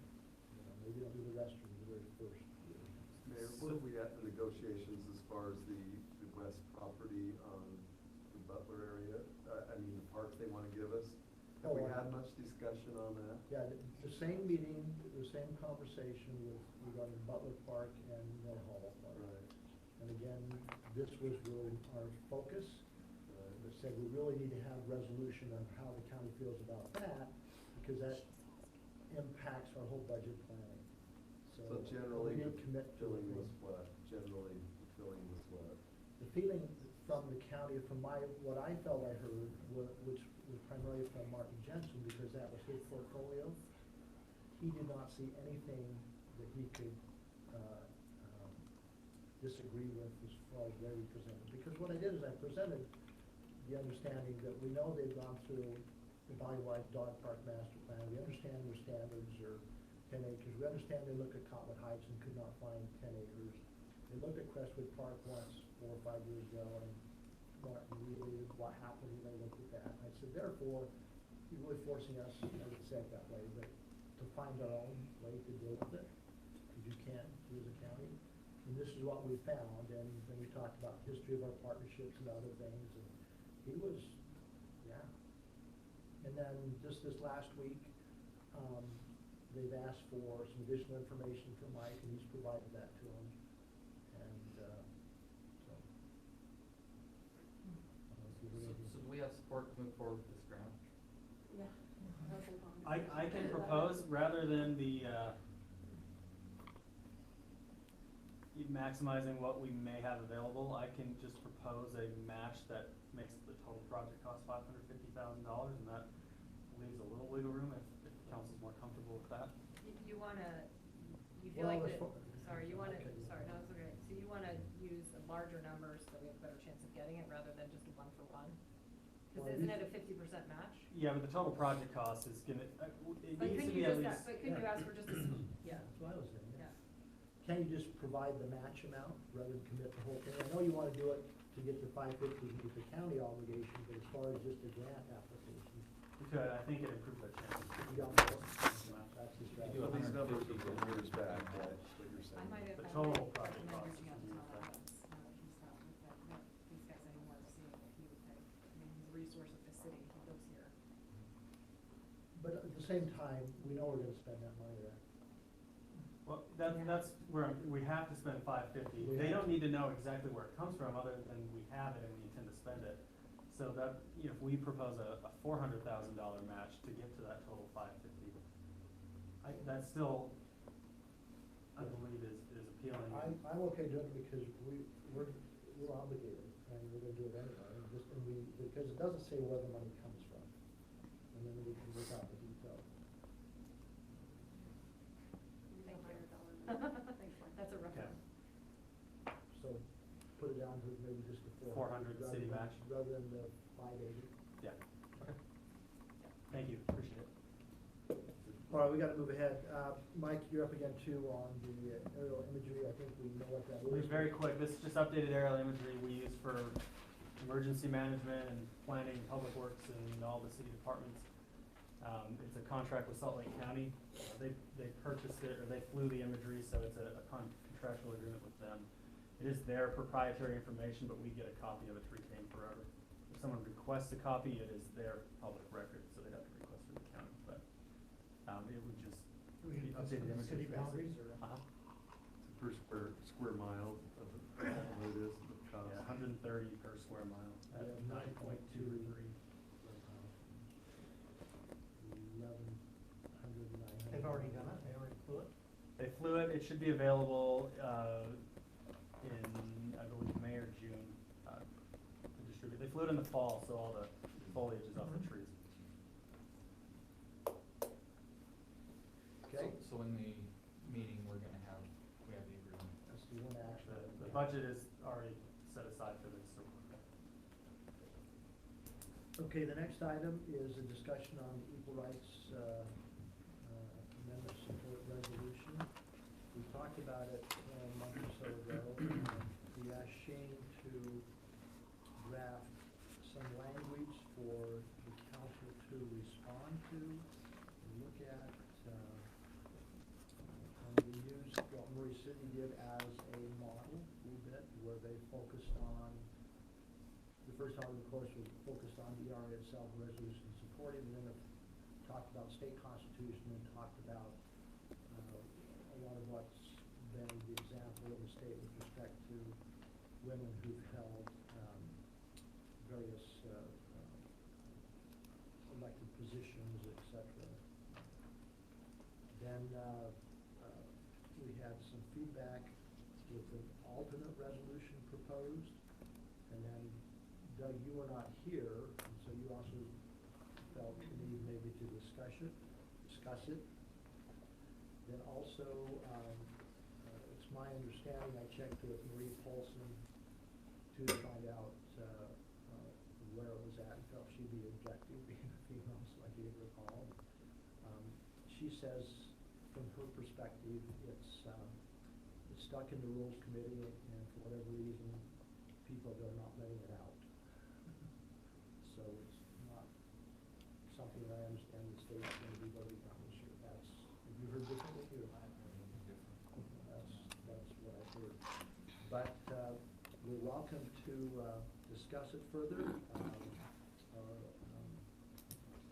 Maybe don't do the restrooms the very first. Mayor, where are we at in the negotiations as far as the west property on the Butler area? I mean, the park they wanna give us? Have we had much discussion on that? Yeah, the same meeting, the same conversation with regarding Butler Park and Mill Hall Park. Right. And again, this was really our focus. They said we really need to have resolution on how the county feels about that, because that impacts our whole budget planning. So generally, we didn't commit to filling it. was what? Generally, filling was what? The feeling from the county, from what I felt I heard, which was primarily from Martin Jensen, because that was his portfolio, he did not see anything that he could, disagree with as far as where we presented. Because what I did is I presented the understanding that we know they've gone through the Ballywide Dog Park Master Plan, we understand their standards are 10 acres, we understand they looked at Cottonwood Heights and could not find 10 acres. They looked at Crestwood Park once, 4 or 5 years ago, and Martin related what happened when they looked at that. And I said, therefore, you're really forcing us, I would say it that way, but to find our own way to deal with it, because you can't, you as a county. And this is what we found, and then we talked about the history of our partnerships and other things, and he was, yeah. And then just this last week, they've asked for some additional information from Mike, and he's provided that to him. And, so. So do we have support to move forward with this grant? Yeah. I can propose, rather than maximizing what we may have available, I can just propose a match that makes the total project cost $550,000, and that leaves a little wiggle room if the council's more comfortable with that. You feel Well, like as that, far- sorry, you wanna, Okay. sorry, no, it's okay. So you wanna use a larger number so that we have a better chance of getting it rather than just a 1-for-1? Well, Cause isn't it a 50% match? Yeah, but the total project cost is gonna, it But needs to couldn't be you at just, least. but couldn't you Yeah. ask for just a, yeah, That's what I was saying, yeah. yeah. Can you just provide the match amount rather than commit the whole thing? I know you wanna do it to get the 550 to get the county obligation, but as far as just a grant application, We could, I think it improves our chances. you got more. That's the You strategy. do So these numbers are 150 from years back, right, what you're I saying? might have, The I total might project recommend cost reaching out to is Tom that. Adams, now that he's not with these guys anymore, to see if he would pay. I mean, he's a resource of the city, he lives here. But at the same time, we know we're gonna spend that money there. Well, that's where, we have to spend $550. We They have don't to. need to know exactly where it comes from, other than we have it and we intend to spend it. So that, if we propose a $400,000 match to get to that total $550, that still, I believe, is appealing. I'm okay doing it because we're obligated, and we're gonna do it anyway, because it doesn't say where the money comes from. And then we can work out the details. Thank you. That's a rough Okay. one. So put it down to maybe just the 400 city match. Rather than the 580. Yeah, okay. Thank you, appreciate it. All right, we gotta move ahead. Mike, you're up again too on the aerial imagery. I think we know what that We'll be is. very quick. This is just updated aerial imagery we use for emergency management and planning, public works, and all the city departments. It's a contract with Salt Lake County. They purchased it, or they flew the imagery, so it's a contractual agreement with them. It is their proprietary information, but we get a copy of it to retain forever. If someone requests a copy, it is their public record, so they'd have to request it from the county, but, it would just We be can put updated some imagery. city boundaries or? Uh-huh. Per square mile of what it is, the cost. Yeah, 130 per square mile at Yeah, 9.23. 1100, 900. They've already done it, they already flew it? flew it. It should be available, in, I believe, May or June, to distribute. They flew it in the fall, so all the foliage is off the trees. Okay. So in the meeting, we have the agreement. That's the one action. The budget is already set aside for this, so. Okay, the next item is a discussion on the Equal Rights Amendment Support Resolution. We talked about it a month or so ago. We asked Shane to draft some language for the council to respond to, and look at. And we used what Murray City did as a model a little bit, where they focused on, the first part of the course was focused on the ERA itself, resolution supporting, and then it talked about state constitution and talked about a lot of what's been the example of the state with respect to women who've held various elected positions, etc. Then we had some feedback with an alternate resolution proposed, and then Doug, you were not here, and so you also felt the need maybe to discuss it. Then also, it's my understanding, I checked with Marie Paulson to find out where it was at, and felt she'd be objective, being a female, so I gave her a call. She says, from her perspective, it's stuck in the Rules Committee, and for whatever reason, people are not letting it out. So it's not something that I understand the state's going to be voting on this year. Have you heard differently? That's what I've heard. But we're welcome to discuss it further.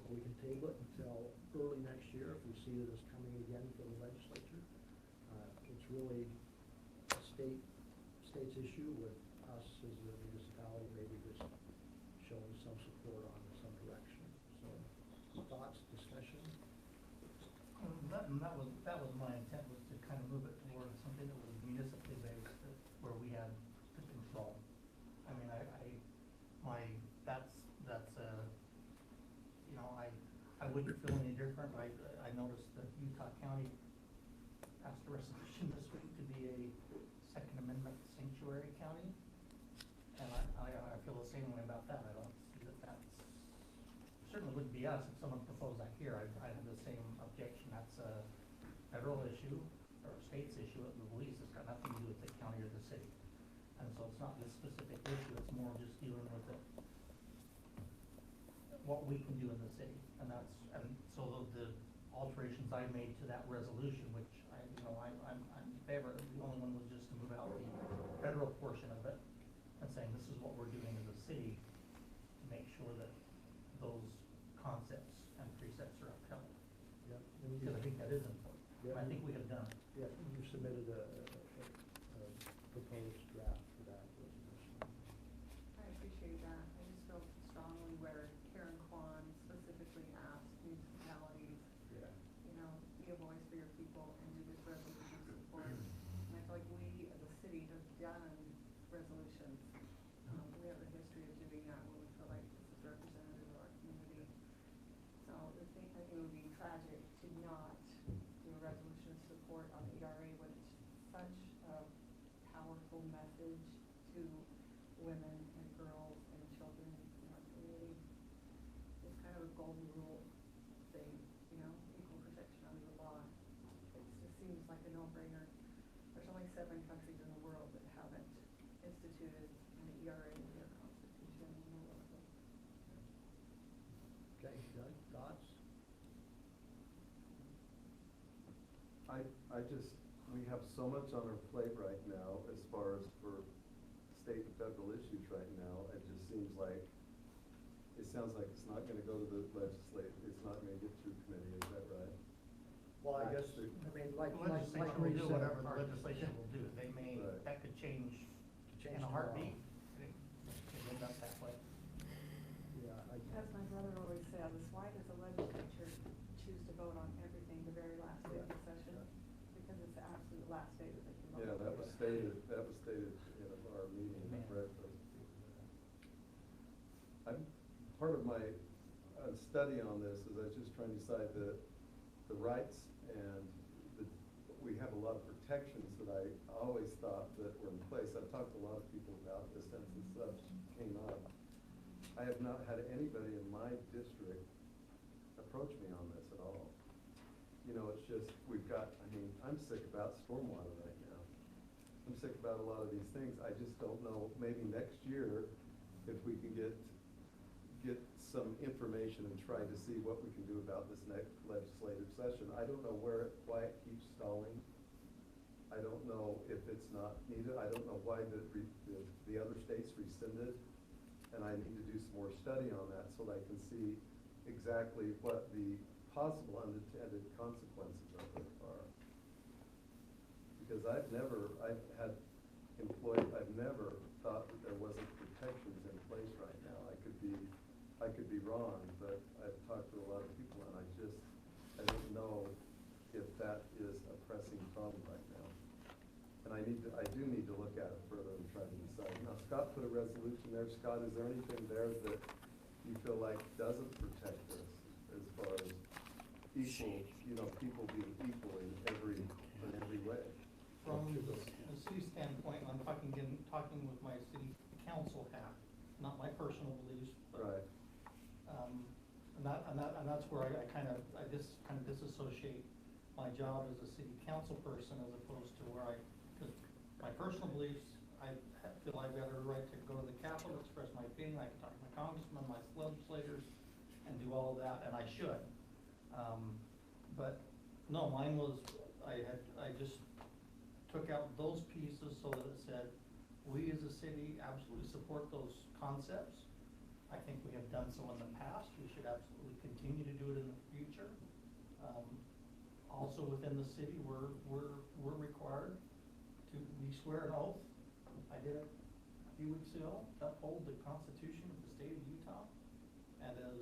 We can table it until early next year if we see that it's coming again from the legislature. It's really a state's issue with us as a municipality maybe just showing some support on some direction. So thoughts, discussion? That was my intent, was to kind of move it towards something that was municipally based, where we had the control. I mean, I wouldn't feel any different. I noticed that Utah County passed a resolution this week to be a Second Amendment sanctuary county. And I feel the same way about that. I don't see that's, certainly wouldn't be us if someone proposed that here. I'd have the same objection. That's a federal issue or a state's issue at the least. It's got nothing to do with the county or the city. And so it's not this specific issue. It's more just dealing with what we can do in the city. And so the alterations I made to that resolution, which I'm in favor of, the only one was just to move out the federal portion of it and saying this is what we're doing as a city to make sure that those concepts and precepts are upheld. Yep. Because I think that is important. Yep. I think we have done it. Yeah, you submitted a proposed draft for that resolution. I appreciate that. I just feel strongly where Karen Kwan specifically asked municipalities, Yeah. be a voice for your people and do this resolution support. And I feel like we as a city have done resolutions. We have a history of doing that when we feel like this is representative of our community. So I think it would be tragic to not do a resolution of support on the ERA when it's such a powerful message to women and girls and children in our community. It's kind of a golden rule thing, equal protection under the law. It just seems like a no-brainer. There's only 7 countries in the world that haven't instituted an ERA in their constitution, and we're one of them. Okay, Doug, thoughts? We have so much on our plate right now as far as for state and federal issues right now. It just seems like, it sounds like it's not gonna go to the legislature, it's not gonna get through committee, is that right? Well, I guess, like The legislature will Marie do said, whatever the legislation will do. They may, Right. that could change in a tomorrow. heartbeat. It could end up that way. Yeah, As my brother always says, why does the legislature choose to vote on everything the very last day of the session? Because it's the absolute last day that they can vote. Yeah, that was stated in our meeting, I read those. Part of my study on this is I was just trying to decide the rights and we have a lot of protections that I always thought that were in place. I've talked to a lot of people about this since the subs came up. I have not had anybody in my district approach me on this at all. You know, it's just, I'm sick about stormwater right now. I'm sick about a lot of these things. I just don't know, maybe next year, if we can get some information and try to see what we can do about this next legislative session. I don't know why it keeps stalling. I don't know if it's not needed. I don't know why the other states rescinded. And I need to do some more study on that so that I can see exactly what the possible unintended consequences of it are. Because I've never thought that there wasn't protections in place right now. I could be wrong, but I've talked to a lot of people and I don't know if that is a pressing problem right now. And I do need to look at it further and try to decide. Now, Scott put a resolution there. Scott, is there anything there that you feel like doesn't protect us as far as equal, people being equal in every way? From the city standpoint, I'm talking with my city council hat, not my personal beliefs, but. Right. And that's where I kind of disassociate my job as a city council person as opposed to because my personal beliefs, I feel I've got a right to go to the Capitol, express my opinion, I can talk to my congressmen, my legislators, and do all of that, and I should. But no, mine was, I just took out those pieces so that it said, we as a city absolutely support those concepts. I think we have done so in the past. We should absolutely continue to do it in the future. Also within the city, we're required to, we swear an oath. I did it a few weeks ago, to uphold the Constitution of the state of Utah. And as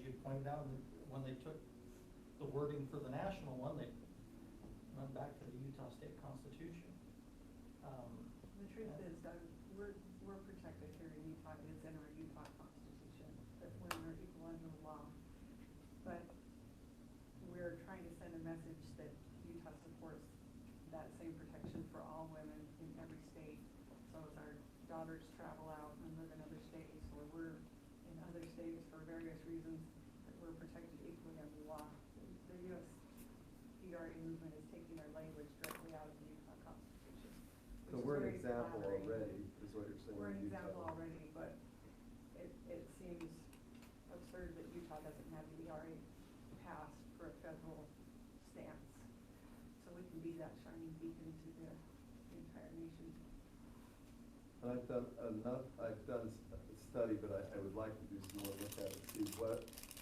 you pointed out, when they took the wording for the national one, they went back to the Utah state constitution. The truth is, Doug, we're protected here in Utah. It is in our Utah Constitution that we're equal under the law. But we're trying to send a message that Utah supports that same protection for all women in every state. So as our daughters travel out and live in other states, or we're in other states for various reasons, that we're protected equally under the law. The U.S. ERA movement is taking their language directly out of the Utah Constitution. So we're an example already, is what you're saying. We're an in Utah. example already, but it seems absurd that Utah doesn't have the ERA passed for a federal stance. So we can be that shining beacon to the entire nation. And I've done a study, but I would like to do some more look at it, see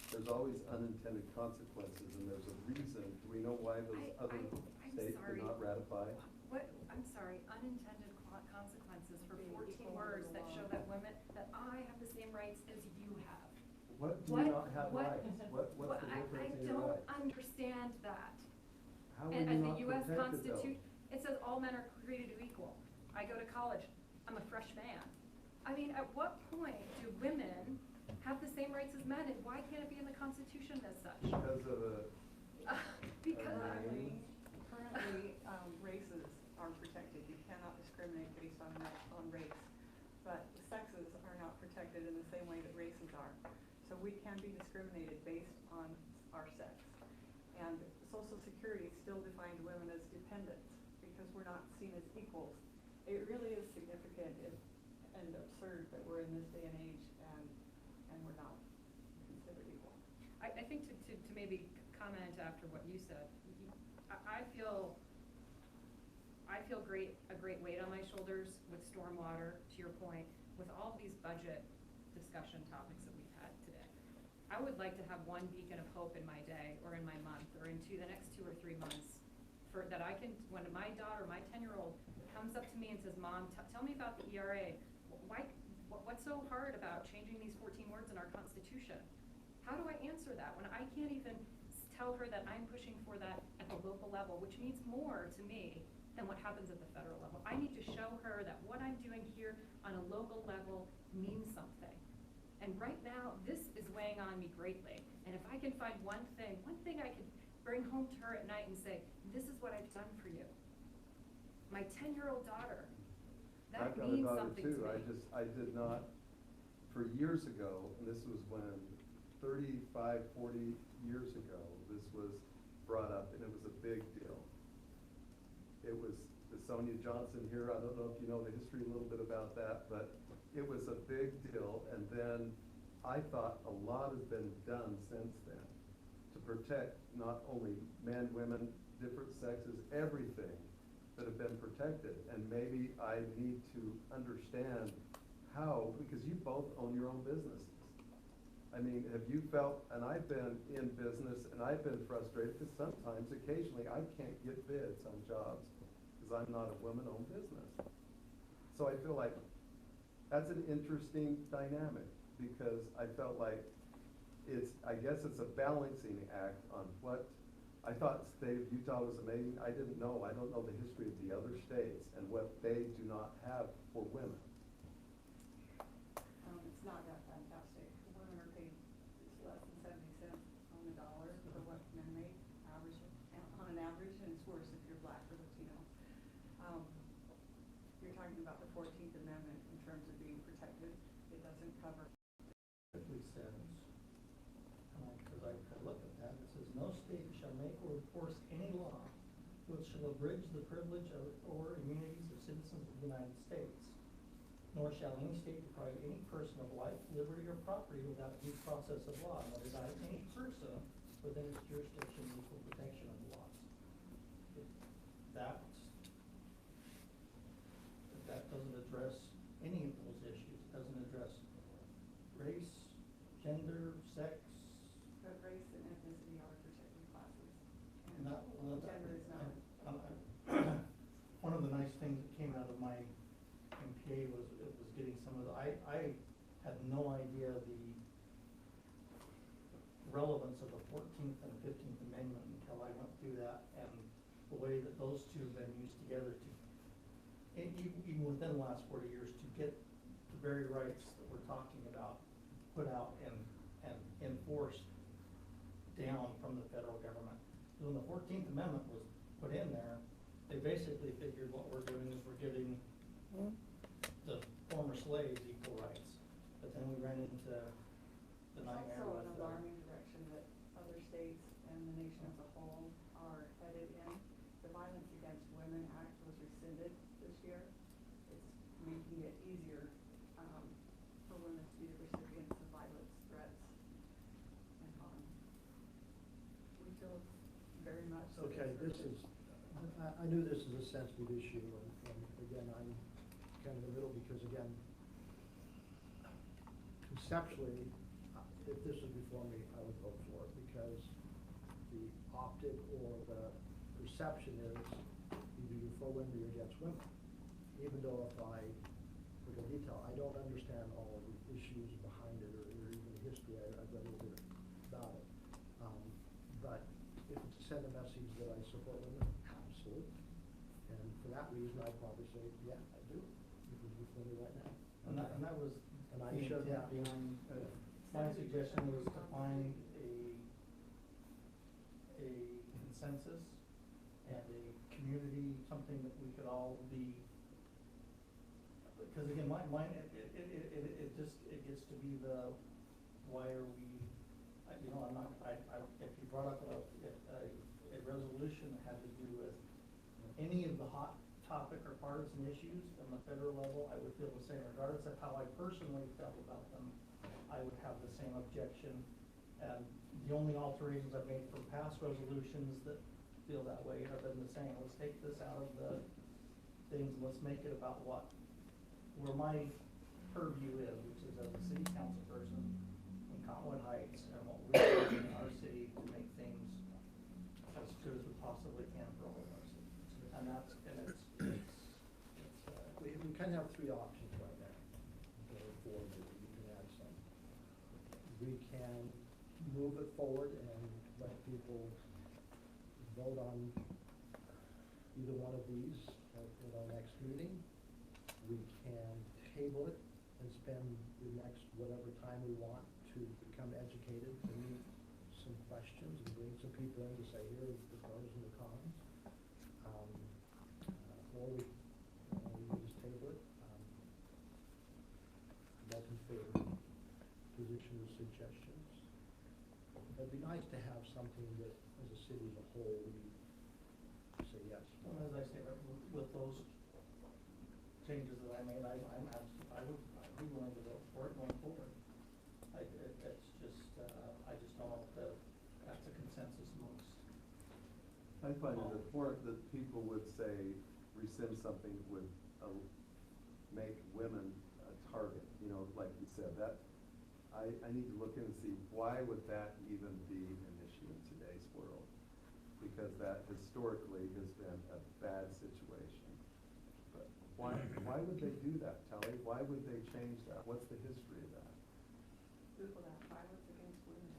there's always unintended consequences, and there's a reason. Do we know why those other states did not ratify? I'm sorry, unintended consequences for 14 words that show that that I have the same rights as you have. What do you not have rights? What's the difference in your rights? I don't understand that. How are And you the not US protected though? Constitution, it says all men are created equal. I go to college, I'm a freshman. I mean, at what point do women have the same rights as men, and why can't it be in the Constitution as such? Because of Because Currently, races are protected. You cannot discriminate based on race. But sexes are not protected in the same way that races are. So we can be discriminated based on our sex. And Social Security still defines women as dependents because we're not seen as equals. It really is significant and absurd that we're in this day and age and we're not considered equal. I think to maybe comment after what you said, I feel a great weight on my shoulders with stormwater, to your point, with all these budget discussion topics that we've had today. I would like to have one beacon of hope in my day or in my month or into the next 2 or 3 months that I can, when my daughter, my 10-year-old comes up to me and says, Mom, tell me about the ERA. What's so hard about changing these 14 words in our Constitution? How do I answer that when I can't even tell her that I'm pushing for that at the local level, which means more to me than what happens at the federal level. I need to show her that what I'm doing here on a local level means something. And right now, this is weighing on me greatly. And if I can find one thing I could bring home to her at night and say, this is what I've done for you. My 10-year-old daughter, that means something to me. I've got a daughter too. I did not, for years ago, and this was when 35, 40 years ago, this was brought up and it was a big deal. It was the Sonia Johnson here, I don't know if you know the history a little bit about that, but it was a big deal. And then I thought a lot has been done since then to protect not only men, women, different sexes, everything that have been protected. And maybe I need to understand how, because you both own your own businesses. I mean, have you felt, and I've been in business and I've been frustrated because sometimes, occasionally, I can't get bids on jobs because I'm not a woman-owned business. So I feel like that's an interesting dynamic because I felt like I guess it's a balancing act on what, I thought the state of Utah was amazing. I don't know the history of the other states and what they do not have for women. It's not that fantastic. Women are paid less than 70 cents on the dollar for what men make, on an average, and it's worse if you're black or Latino. You're talking about the 14th Amendment in terms of being protected. It doesn't cover. Says, because I look at that, it says, no state shall make or enforce any law which shall abridge the privilege of, or immunities of citizens of the United States. Nor shall any state deprive any person of life, liberty, or property without due process of law, nor deny any person within its jurisdiction equal protection of the laws. That doesn't address any of those issues. It doesn't address race, gender, sex. But race and ethnicity are protected classes. And Not, well, gender is not. One of the nice things that came out of my MPA was getting some of the, I had no idea the relevance of the 14th and 15th Amendment until I went through that, and the way that those two have been used together to, even within the last 40 years, to get the very rights that we're talking about put out and enforced down from the federal government. When the 14th Amendment was put in there, they basically figured what we're doing is we're giving the former slaves equal rights. But then we ran into the nightmare It's also with an alarming direction that other states and the nation as a whole are headed in. The Violence Against Women Act was rescinded this year. It's making it easier for women to be the recipients of violence, threats, and harm. We feel very much. that Okay, it's this is, I knew this is a sensitive issue, and again, I'm kind of in the middle because, again, conceptually, if this was before me, I would vote for it because the optic or the perception is either you're for women or you're against women. Even though if I look at detail, I don't understand all of the issues behind it or even the history. I've read a little bit about it. But if it's to send a message that I support women, absolutely. And for that reason, I'd probably say, yeah, I do. If it's before me right now. And that was And I the showed intent that. behind, my suggestion was to find a consensus and a community, something that we could all be, because again, it gets to be the, why are we, you know, if you brought up a resolution that had to do with any of the hot topic or partisan issues on the federal level, I would feel the same, regardless of how I personally felt about them. I would have the same objection, and the only alterations I've made from past resolutions that feel that way have been the same. Let's take this out of the things and let's make it about where my purview is, which is as a city council person in Cottonwood Heights, and what we're doing in our city to make things as good as we possibly can for all of our citizens. And We kind of have three options right now. Going forward, you can add some. We can move it forward and let people vote on either one of these at our next meeting. We can table it and spend the next whatever time we want to become educated, to meet some questions and bring some people in to say, here are the pros and the cons. Or we can just table it. Welcome for positions, suggestions. It'd be nice to have something that, as a city as a whole, we say yes. Well, as I say, with those changes that I made, I would be willing to vote for it going forward. It's just, I just don't know if that's a consensus amongst. I find it important that people would say rescind something would make women a target, you know, like you said, that, I need to look in and see, why would that even be an issue in today's world? Because that historically has been a bad situation. But why would they do that, Telly? Why would they change that? What's the history of that? Google that, violence against women.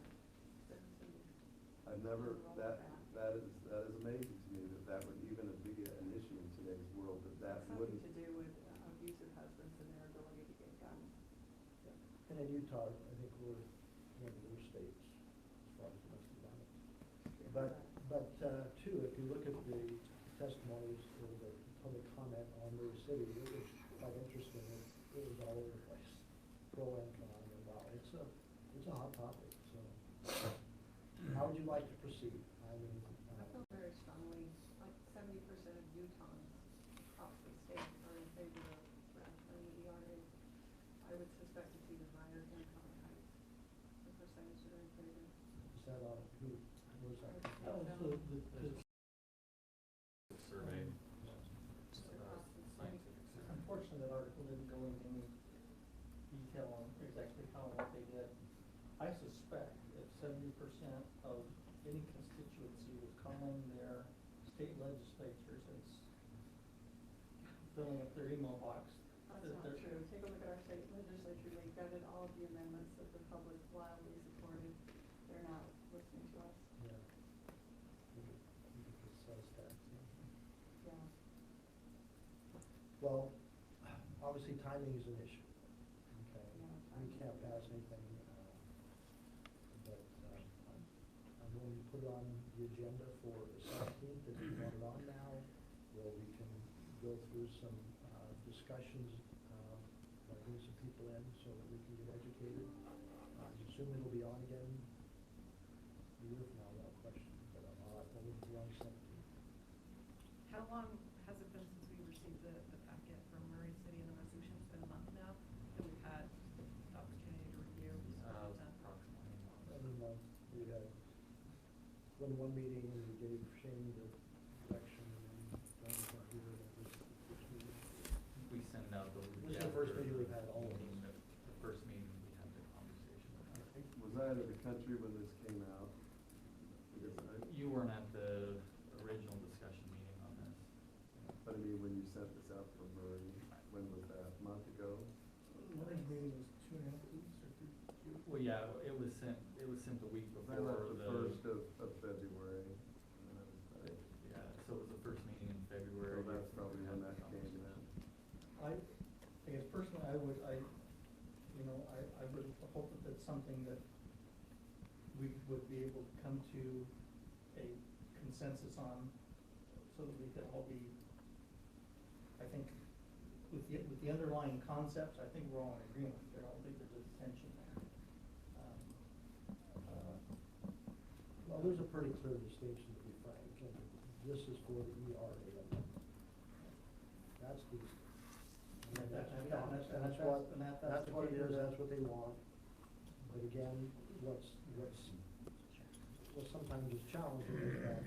I've never, that is amazing to me that would even be an issue in today's world, that wouldn't. Something to do with abusive husbands and their ability to get guns. And in Utah, I think we're one of the worst states as far as domestic violence. But too, if you look at the testimonies or the public comment on Murray City, it was quite interesting. It was all over the place, pro and con. And wow, it's a hot topic. So, how would you like to proceed? I mean, I feel very strongly, like 70% of Utahns across the state are in favor of ratifying the ERA. I would suspect it's even higher in Colorado Heights, the percentage that are in favor. is that on who was that? That was the Survey. unfortunate that article didn't go into any detail on exactly how and what they did. I suspect that 70% of any constituency was calling their state legislatures and filling up their email box. That's not true. Take a look at our state legislature. They gutted all of the amendments that the public wildly supported. They're not listening to us. Yeah. It says that. Yeah. Well, obviously timing is an issue. Okay. Yeah, We timing. can't pass anything, but I'm going to put it on the agenda for the 17th, if you want it on now, where we can go through some discussions, bring some people in so that we can get educated. I assume it'll be on again a year from now, without question, but I'll have to look at the 17th. How long has it been since we received the packet from Murray City and the resolution? It's been a month now that we've had the opportunity to review. Approximately. Every month, we had one meeting, and we gave Shane the direction, and then John was not here, and that was the first meeting. We send out those. This is the first meeting we've had all of us. The first meeting we had the conversation. Was I out of the country when this came out? Because You weren't at the original discussion meeting on this. but I mean, when you sent this out from Murray, when was that, a month ago? Murray's meeting was 2.5 weeks or 2. Well, yeah, it was sent the week I before left the first of February. And that was about it. Yeah, so it was the first meeting in February. So that's probably We had when the that came conversation. I guess personally, I would hope that that's something that we would be able to come to a consensus on, so that we could all be, I think, with the underlying concepts, I think we're all in agreement. I don't think there's a tension there. Well, there's a pretty clear distinction, to be frank, and this is for the ERA amendment. That's the, and that's what it is, that's what they want. But again, what's sometimes is challenging is that,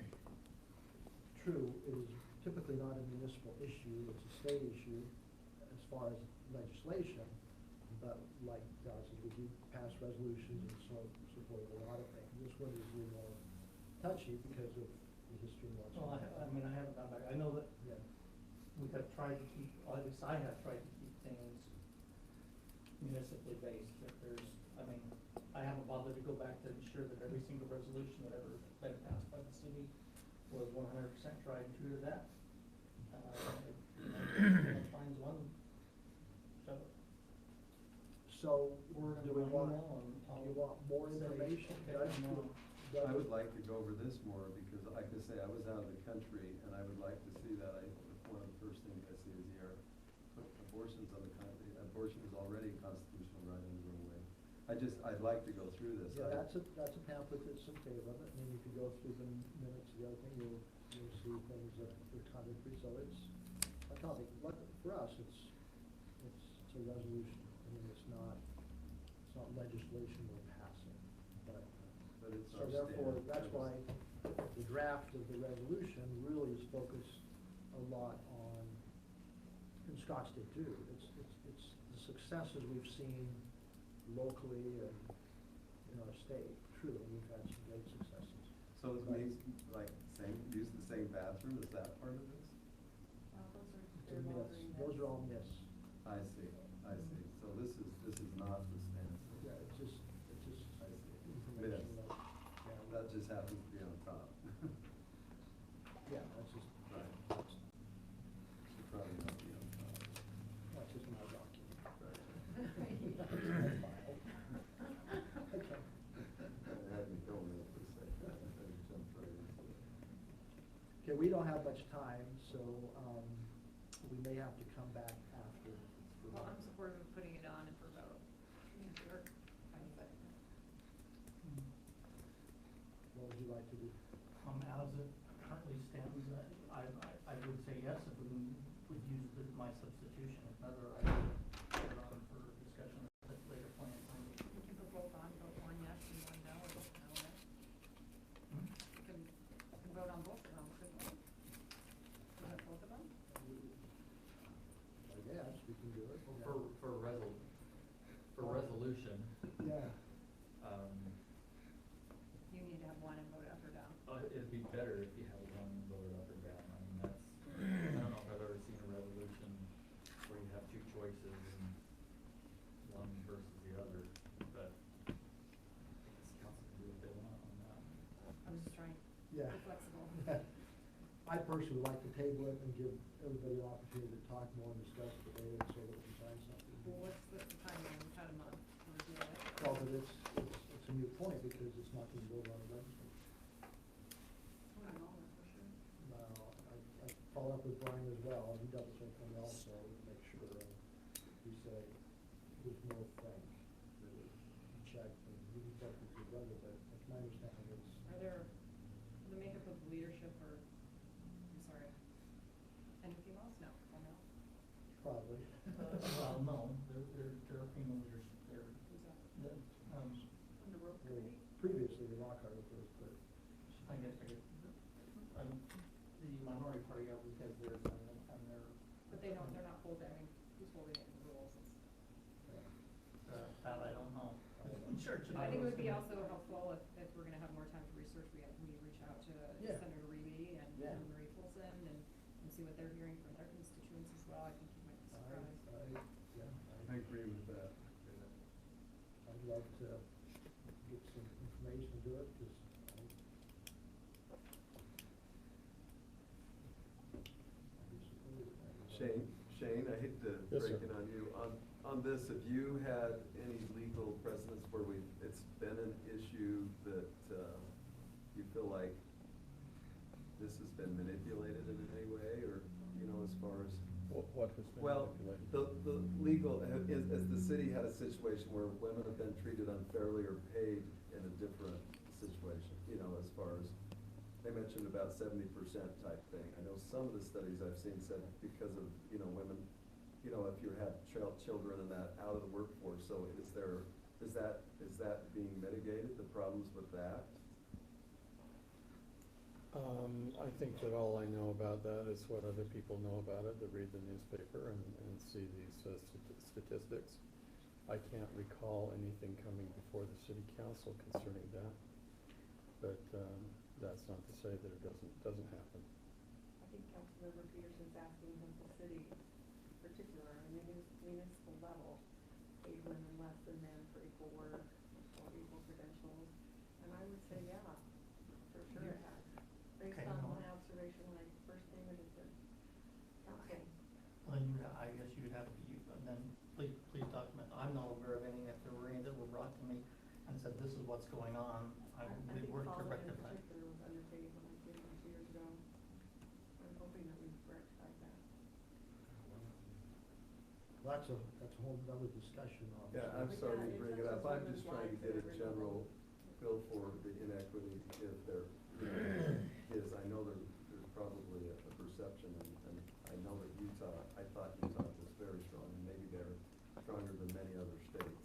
true, it is typically not a municipal issue, it's a state issue as far as legislation, but like Don said, we do pass resolutions and so support a lot of things. This one is a little more touchy because of the history and what's. Well, I haven't gone back. I know that Yeah. we have tried to keep, or at least I have tried to keep things municipally based. If there's, I I haven't bothered to go back to ensure that every single resolution that ever been passed by the city was 100% tried and true to that. Finds one, shove it. So, We're do gonna we want, run them all you want more say, information? okay, Doug, no. Doug, I would like to go over this more, because like I say, I was out of the country, and I would like to see that. One of the first things I see is here, abortion's on the abortion is already a constitutional right under the way. I'd like to go through this. Yeah, that's a pamphlet that's in favor of it, and then if you go through the minutes, the other thing, you'll see things that are contradictory, so it's, I tell you, for us, it's a resolution, I mean, it's not legislation we're passing, but. But it's So our therefore, standard. that's why the draft of the resolution really is focused a lot on, in Scottsdale too, it's the successes we've seen locally and in our state. Truly, we've had some great successes. So it means, like, use the same bathroom, is that part of this? It's a myth. Those are all myths. I see. So this is not the stance. Yeah, it's just I see. information. Myth. Yeah, That just happens to be on top. yeah, that's just, Right. Should probably not be on top. that's just my document. Right. Okay. It had me going there for a second. I jumped right into it. Okay, we don't have much time, so, we may have to come back after. Well, I'm supportive of putting it on for vote. Or, fine with it. What would you like to do? As it currently stands, I would say yes if we would use my substitution. If not, I would put it on for discussion at a later point in time. You can put both on, vote one yes and one no, or both no, right? You can vote on both of them, couldn't we? Can we have both of them? I guess we can do it. For resolution, Yeah, You need to have one and vote up or down. it'd be better if you had one voted up or down. I mean, that's, I don't know if I've ever seen a resolution where you have two choices and one versus the other, but I think this council can do what they want on that. I was just trying to yeah. be flexible. I personally would like to table it and give everybody an opportunity to talk more and discuss the data so that we can find something. Well, what's the timeline? We've had a month to review it. Well, but it's a new point because it's not being voted on the legislature. I don't know, for sure. Now, I followed up with Brian as well, and he double checked on me also to make sure, he said there's no frank, that it checked, and he checked with his brother, but it's my understanding it's. Are there, the makeup of leadership or, I'm sorry, any females? No, or no? Probably. Well, no, there are female leaders there. Who's that? The, On the road Well, committee? previously, the Lockhart was, but I guess, the minority party, because there's, on their. But they're not holding, I mean, who's holding it in the rules? That I don't know. Church and I think it would be gonna- also helpful if we're gonna have more time to research, we reach out to Yeah. Senator Reedy and Yeah. Marie Folsom and see what they're hearing from their constituents as well. I think you might be surprised. I agree with that. I'd love to get some information to it, because Shane, I hate to Yes, break sir. it on you. On this, have you had any legal precedents where it's been an issue that, you feel like this has been manipulated in any way, or, as far as? What has been Well, manipulated? the legal, has the city had a situation where women have been treated unfairly or paid in a different situation, as far as, they mentioned about 70% type thing. I know some of the studies I've seen said because of, women, if you have children and that out of the workforce, so is that being mitigated, the problems with that? I think that all I know about that is what other people know about it, that read the newspaper and see these statistics. I can't recall anything coming before the city council concerning that, but that's not to say that it doesn't happen. I think Councilmember Peterson's asking if the city in particular, I mean, municipal level, paid women less than men for equal work or equal say, yeah, for sure it has. Based Okay, on no. my observation when I first came into the council. Well, then you, I guess you'd have to, and then please document, I'm not aware of any, if there were any that were brought to me and said, this is what's going on, I we think work to Cottonwood in rectify. particular was undertaken when I came in 2 years ago. I'm hoping that we've rectified that. Well, that's a whole nother discussion on. Yeah, I'm But sorry yeah, to bring it's it up, just I'm women's just trying to lives get a that are general involved. feel for the inequity, if there is, I know there's probably a perception, and I know that Utah, I thought Utah was very strong, and maybe they're stronger than many other states.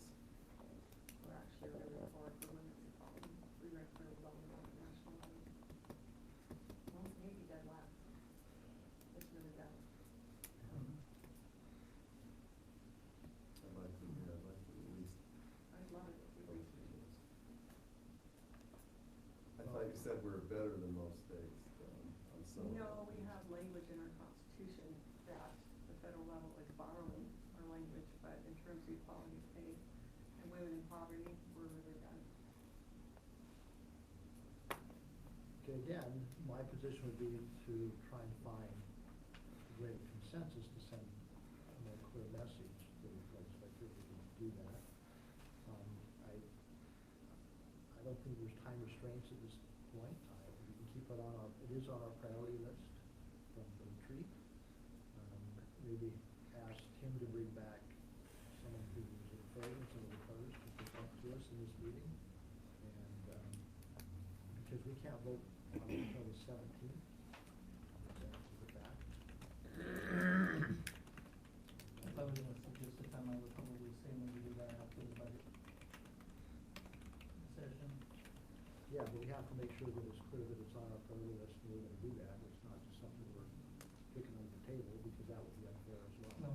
We're actually really forward for women's equality. We rank very well on the national level. Well, maybe dead last. It's really bad. I'd like to at least. I'd love it if we reached it. I thought you said we're better than most states, on some. No, we have language in our constitution that the federal level is borrowing our language, but in terms of equality of pay and women in poverty, we're really bad. Okay, again, my position would be to try and find a great consensus to send a more clear message to the legislature. We can do that. I don't think there's time restraints at this point. We can keep it on our, it is on our priority list from the retreat. Maybe ask Tim to bring back someone who was in favor and someone opposed to present to us in this meeting. And, because we can't vote on it until the 17th. If I was gonna suggest a time, I would probably say maybe do that after the budget session. Yeah, but we have to make sure that it's clear that it's on our priority list and we're gonna do that. It's not just something we're kicking under the table, because that would be unfair as well. No.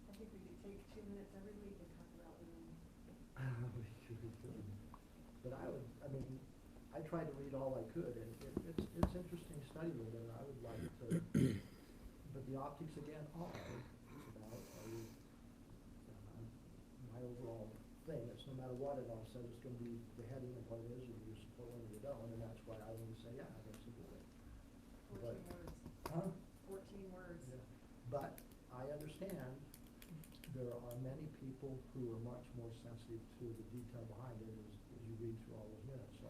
I think we could take 2 minutes every week and talk about women. We could. But I mean, I tried to read all I could, and it's interesting study with it, and I would like to, but the optics again are about, my overall thing, it's no matter what it all says, it's gonna be the heading of what it is, or you support one or you don't, and that's why I want to say, yeah, I think support it. 14 But- words. Huh? 14 words. Yeah. But I understand there are many people who are much more sensitive to the detail behind it as you read through all those minutes. So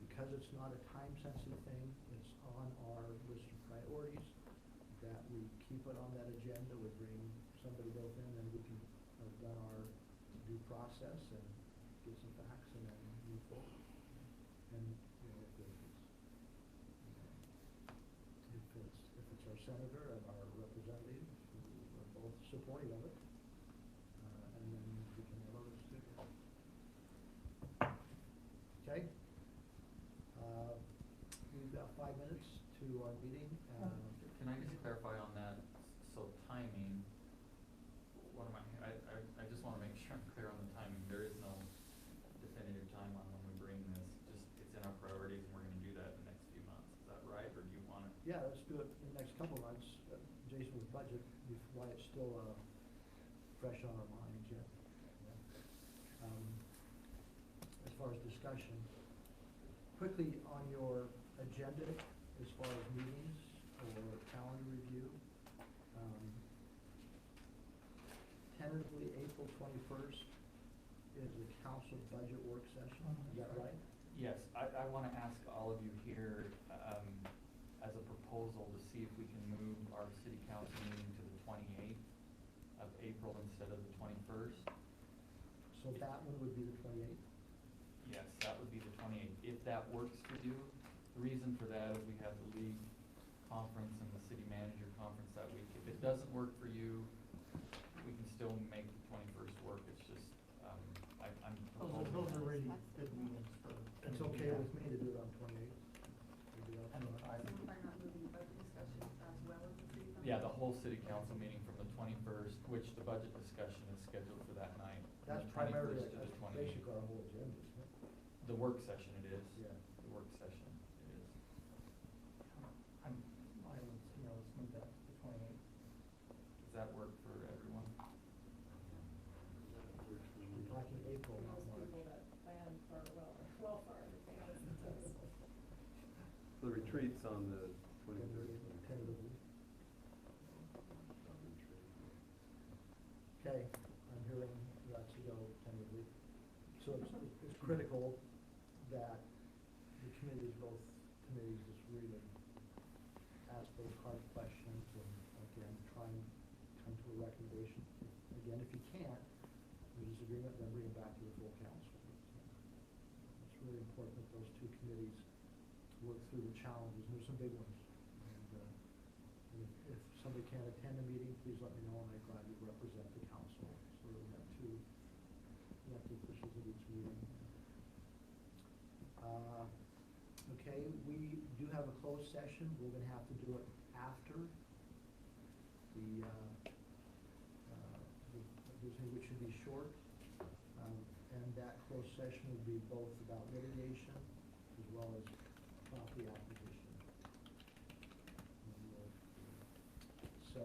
because it's not a time-sensitive thing, it's on our list of priorities, that we keep it on that agenda, we bring somebody both in, and we can have done our due process and get some facts and then move forward. And, if it's our senator and our representative, who are both supportive of it, and then we can have others too. Okay? We've got 5 minutes to our meeting. Can I just clarify on that? So timing, what am I just wanna make sure I'm clear on the timing. There is no definitive time on when we bring this, just it's in our priorities and we're gonna do that in the next few months. Is that right, or do you want it? Yeah, let's do it in the next couple of months. Jason, with budget, why it's still fresh on our minds yet. Yeah. As far as discussion, quickly on your agenda, as far as meetings or calendar review, tentatively April 21st is the council budget work session. Is that right? Yes, I wanna ask all of you here, as a proposal to see if we can move our city council meeting to the 28th of April instead of the 21st. So that one would be the 28th? Yes, that would be the 28th, if that works for you. The reason for that is we have the league conference and the city manager conference that week. If it doesn't work for you, we can still make the 21st work, it's just, I'm proposing. Those are really good meetings for. It's okay with me to do it on 28th. And So if I'm not moving the budget discussion as well as the city council? Yeah, the whole city council meeting from the 21st, which the budget discussion is scheduled for that night. from That's the primarily, 21st to the that's 28th. basically our whole agenda, isn't it? The work session it is. Yeah. The work session it is. let's move that to the 28th. Does that work for everyone? We're talking retreats on the 23rd. Tentatively. Okay, I'm hearing that to go tentatively. So it's critical that the committees, both committees this read and ask those hard questions and again, try and come to a recommendation. Again, if you can't, there's disagreement, then bring it back to the full council. It's really important that those two committees work through the challenges, and there's some big ones. And if somebody can't attend a meeting, please let me know, and I'm glad you represent the council. So we have two elected officials at each meeting. Okay, we do have a closed session. We're gonna have to do it after which should be short. And that closed session would be both about litigation as well as property acquisition. So,